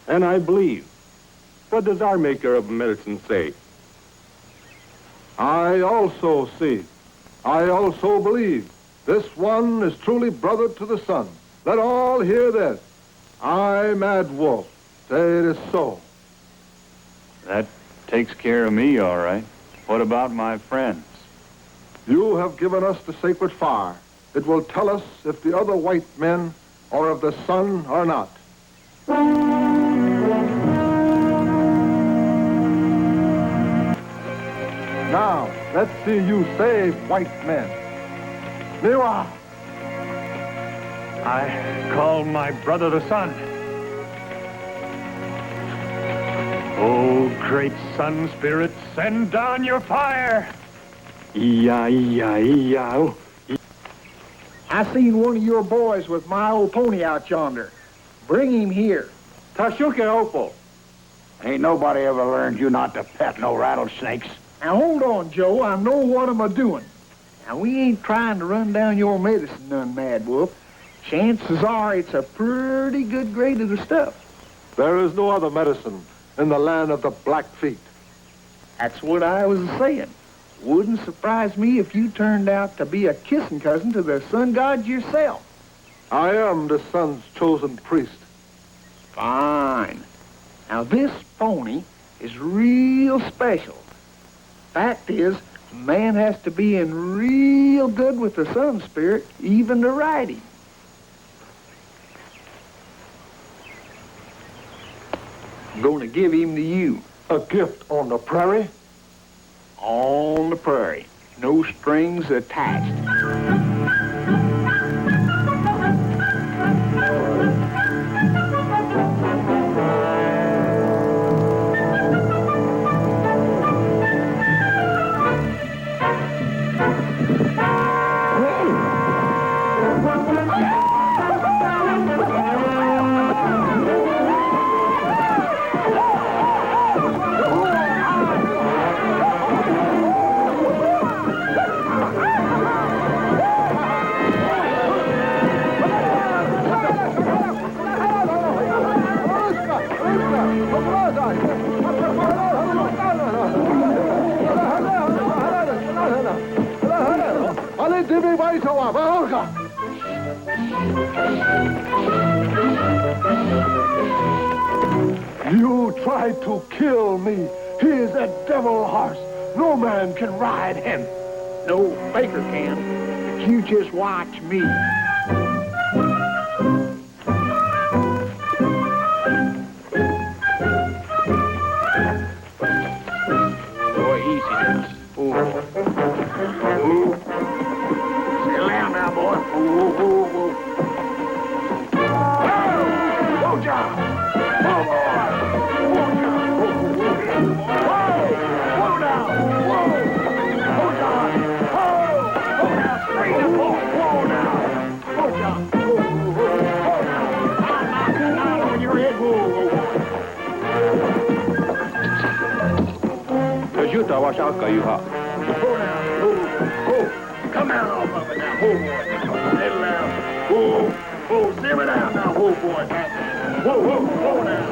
And I believe. What does our maker of medicine say? I also see. I also believe. This one is truly brother to the sun. Let all hear this. I, Mad Wolf, say it is so. That takes care of me, all right. What about my friends? You have given us the sacred fire. It will tell us if the other white men are of the sun or not. Now, let's see you save white men. Niwa! I call my brother the sun. Oh, great sun spirit, send down your fire. I seen one of your boys with my old pony out yonder. Bring him here. Tashuke Opal. Ain't nobody ever learned you not to pet no rattlesnakes. Now, hold on, Joe. I know what I'm a-doing. Now, we ain't trying to run down your medicine none, Mad Wolf. Chances are it's a pretty good grade of the stuff. There is no other medicine in the land of the Blackfeet. That's what I was saying. Wouldn't surprise me if you turned out to be a kissing cousin to the sun god yourself. I am the sun's chosen priest. Fine. Now, this pony is real special. Fact is, a man has to be in real good with the sun spirit even to ride him. I'm going to give him to you. A gift on the prairie? On the prairie. No strings attached. You tried to kill me. He is a devil horse. No man can ride him. No baker can. You just watch me. Boy, easy now. Ooh. Settle down now, boy. Ooh. Whoa, John. Whoa, boy. Whoa, John. Whoa now. Whoa, John. Whoa now. Straight up. Whoa now. Whoa, John. Whoa now. Now on your head. Whoa. Wiyuta, wash out, Kayuha. Whoa now. Whoa. Come down off of it now. Whoa, boy. Settle down. Whoa. Simmer down now. Whoa, boy. Whoa now.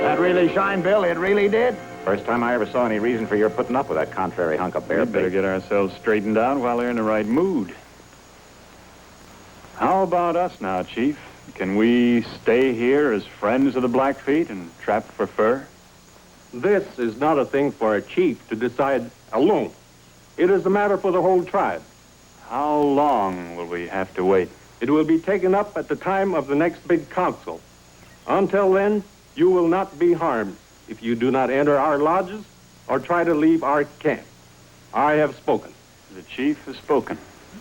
That really shined, Bill? It really did? First time I ever saw any reason for your putting up with that contrary hunk of bear We better bait. get ourselves straightened out while they're in the right mood. How about us now, Chief? Can we stay here as friends of the Blackfeet and trap for fur? This is not a thing for a chief to decide alone. It is a matter for the whole tribe. How long will we have to wait? It will be taken up at the time of the next big council. Until then, you will not be harmed if you do not enter our lodges or try to leave our camp. I have spoken. The chief has spoken,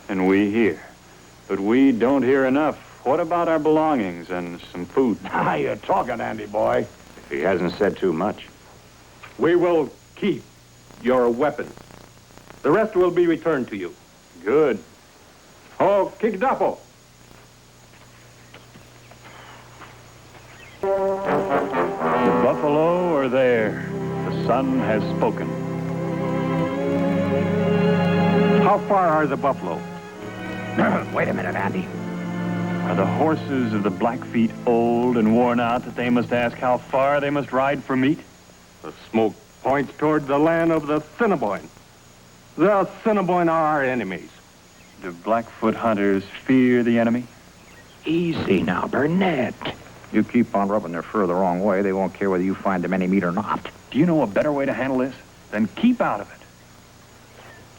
and we hear. But we don't hear enough. What about our belongings and some food? Now you're talking, Andy, boy. If he hasn't said too much. We will keep your weapons. The rest will be returned to you. Good. Oh, Kigdapo. The buffalo are there. The sun has spoken. How far are the buffalo? Wait a minute, Andy. Are the horses of the Blackfeet old and worn out that they must ask how far they must ride for meat? The smoke points toward the land of the Assiniboine. The Assiniboine are our enemies. Do Blackfoot hunters fear the enemy? Easy now, Burnett. You keep on rubbing their fur the wrong way, they won't care whether you find them any meat or not. Do you know a better way to handle this? Then keep out of it.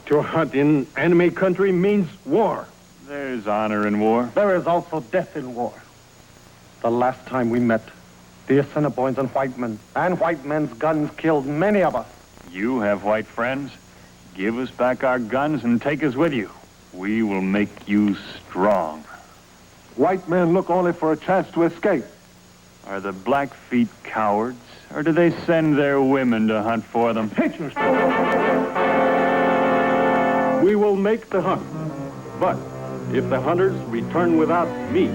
To hunt in enemy country means war. There's honor in war. There is also death in war. The last time we met, the Assiniboines and white men's guns killed many of us. You have white friends. Give us back our guns and take us with you. We will make you strong. White men look only for a chance to escape. Are the Blackfeet cowards, or do they send their women to hunt for them? Pictures. We will make the hunt. But if the hunters return without meat,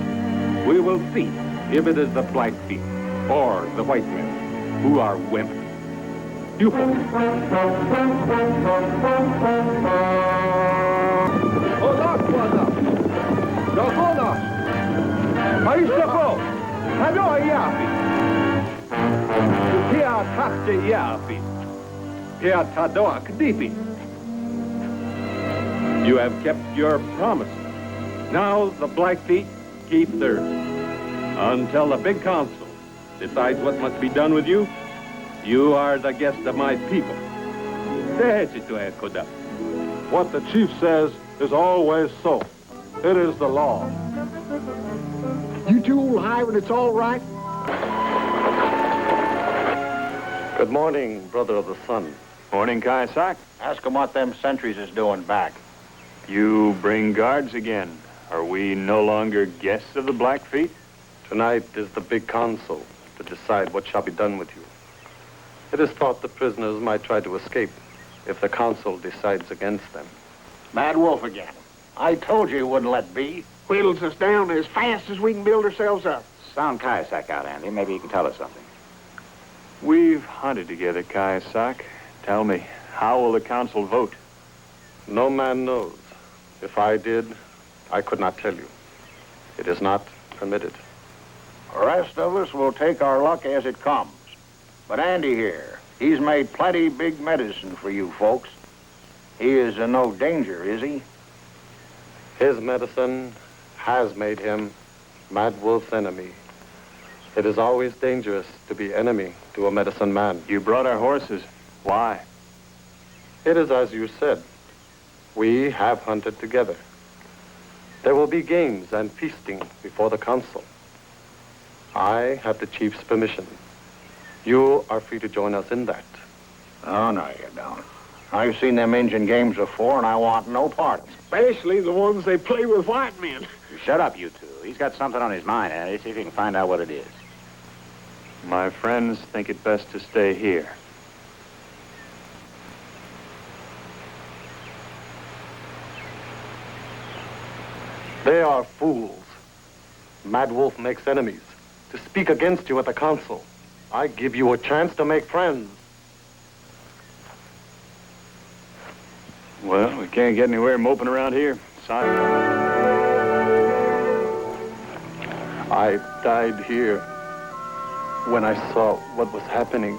we will see if it is the Blackfeet or the white men who are women. You folks. You have kept your promise. Now the Blackfeet keep theirs. Until the big council decides what must be done with you, you are the guest of my people. What the chief says is always so. It is the law. You two will hide when it's all right? Good morning, brother of the sun. Morning, Kaisak. Ask 'em what them sentries is doing back. You bring guards again. Are we no longer guests of the Blackfeet? Tonight is the big council to decide what shall be done with you. It is thought the prisoners might try to escape if the council decides against them. Mad Wolf again. I told you he wouldn't let be. Whittles us down as fast as we can build ourselves up. Sound Kaisak out, Andy. Maybe you can tell us something. We've hunted together, Kaisak. Tell me, how will the council vote? No man knows. If I did, I could not tell you. It is not permitted. The rest of us will take our luck as it comes. But Andy here, he's made plenty big medicine for you folks. He is in no danger, is he? His medicine has made him Mad Wolf's enemy. It is always dangerous to be enemy to a medicine man. You brought our horses. Why? It is as you said. We have hunted together. There will be games and feasting before the council. I have the chief's permission. You are free to join us in that. Oh, no, you don't. I've seen them Indian games before, and I want no part of them. Especially the ones they play with white men. Shut up, you two. He's got something on his mind, Andy. See if you can find out what it is. My friends think it best to stay here. They are fools. Mad Wolf makes enemies. To speak against you at the council, I give you a chance to make friends. Well, we can't get anywhere moping around here. Simon. I died here when I saw what was happening.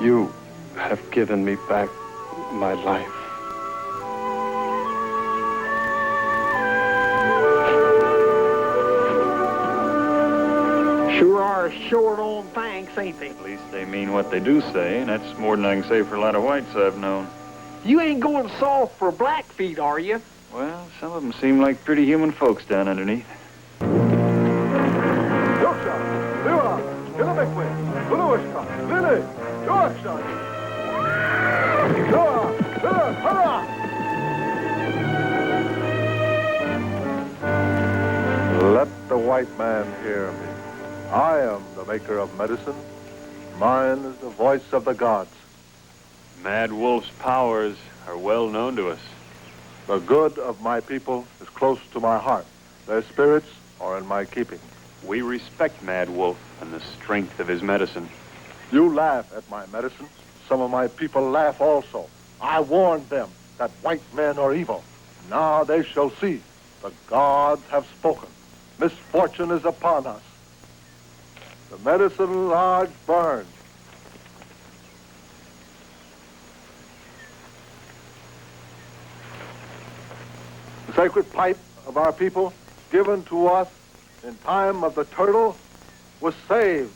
You have given me back my life. Sure are short on thanks, ain't they? At least they mean what they do say, and that's more than I can say for a lot of whites I've known. You ain't going soft for Blackfeet, are you? Well, some of them seem like pretty human folks down underneath. Let the white man hear me. I am the maker of medicine. Mine is the voice of the gods. Mad Wolf's powers are well known to us. The good of my people is close to my heart. Their spirits are in my keeping. We respect Mad Wolf and the strength of his medicine. You laugh at my medicine. Some of my people laugh also. I warned them that white men are evil. Now they shall see. The gods have spoken. Misfortune is upon us. The medicine lodge burns. The sacred pipe of our people, given to us in time of the turtle, was saved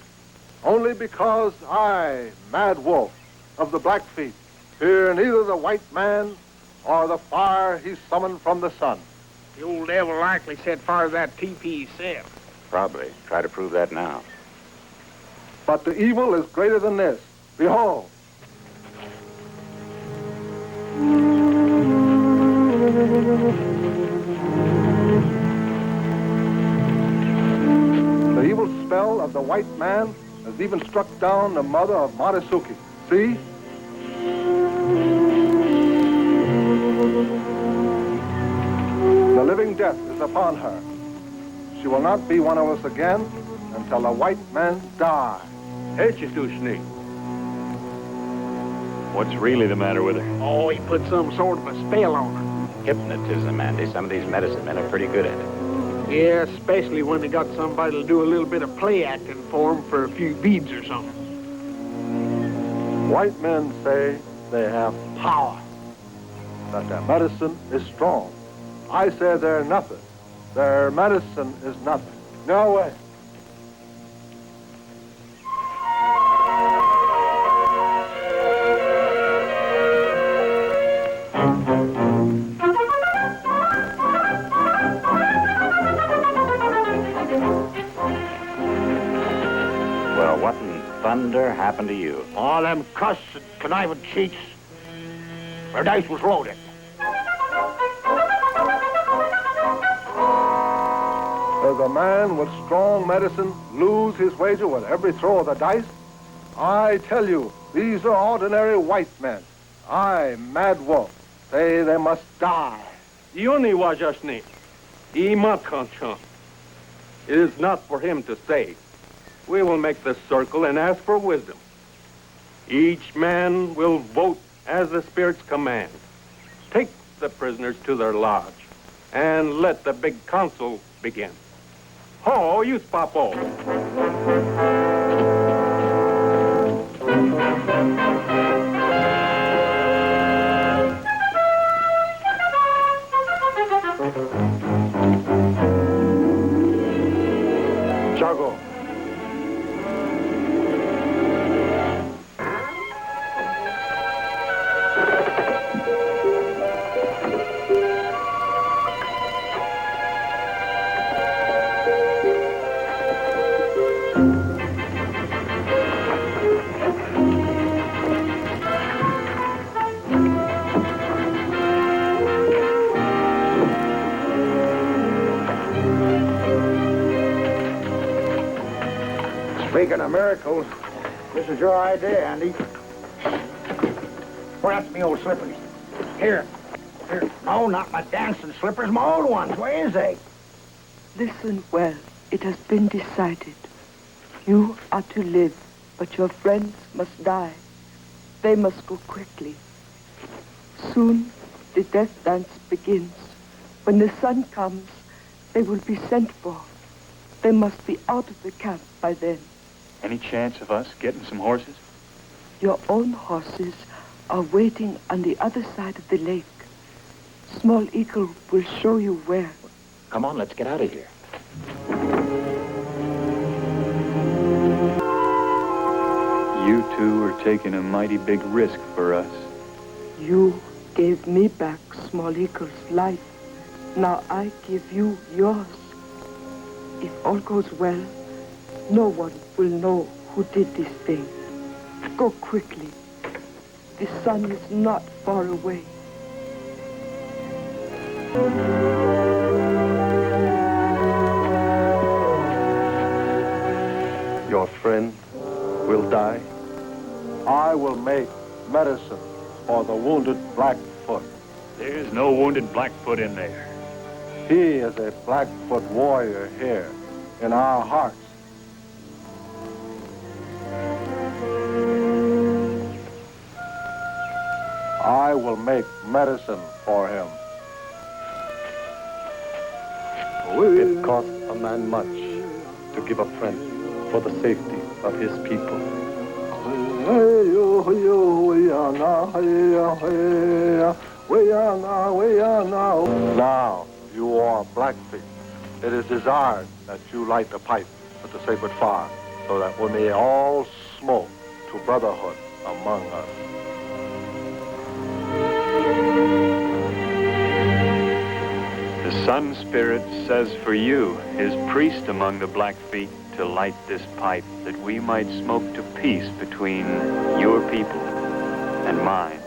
only because I, Mad Wolf of the Blackfeet, fear neither the white man or the fire he summoned from the sun. The old devil likely set fire to that teepee himself. Probably. Try to prove that now. But the evil is greater than this. Behold. The evil spell of the white man has even struck down the mother of Marisuki. See? The living death is upon her. She will not be one of us again until the white men die. What's really the matter with her? Oh, he put some sort of a spell on her. Hypnotism, Andy. Some of these medicine men are pretty good at it. Yeah, especially when they got somebody to do a little bit of play acting for them for a few beads or something. White men say they have power, that their medicine is strong. I say they're nothing. Their medicine is nothing. No way. Well, what in thunder happened to you? All them cussed and conniving cheats. Their dice was loaded. Does a man with strong medicine lose his wager with every throw of the dice? I tell you, these are ordinary white men. I, Mad Wolf, say they must die. Yoni wajashni. Imakanchon. It is not for him to say. We will make the circle and ask for wisdom. Each man will vote as the spirits command. Take the prisoners to their lodge and let the big council begin. Ho, you papo. Chago, Speaking of miracles, this is your idea, Andy. Where that's me old slippers? Here. Here. No, not my dancing slippers, my old ones. Where is they? Listen well. It has been decided. You are to live, but your friends must die. They must go quickly. Soon, the death dance begins. When the sun comes, they will be sent for. They must be out of the camp by then. Any chance of us getting some horses? Your own horses are waiting on the other side of the lake. Small Eagle will show you where. Come on, let's get out of here. You two are taking a mighty big risk for us. You gave me back Small Eagle's life. Now I give you yours. If all goes well, no one will know who did this thing. Go quickly. The sun is not far away. Your friend will die. I will make medicine for the wounded Blackfoot. There's no wounded Blackfoot in there. He is a Blackfoot warrior here in our hearts. I will make medicine for him. It costs a man much to give a friend for the safety of his people. Now, you are Blackfeet. It is desired that you light the pipe at the sacred fire so that we may all smoke to brotherhood among us. The Sun Spirit says for you, his priest among the Blackfeet, to light this pipe that we might smoke to peace between your people and mine.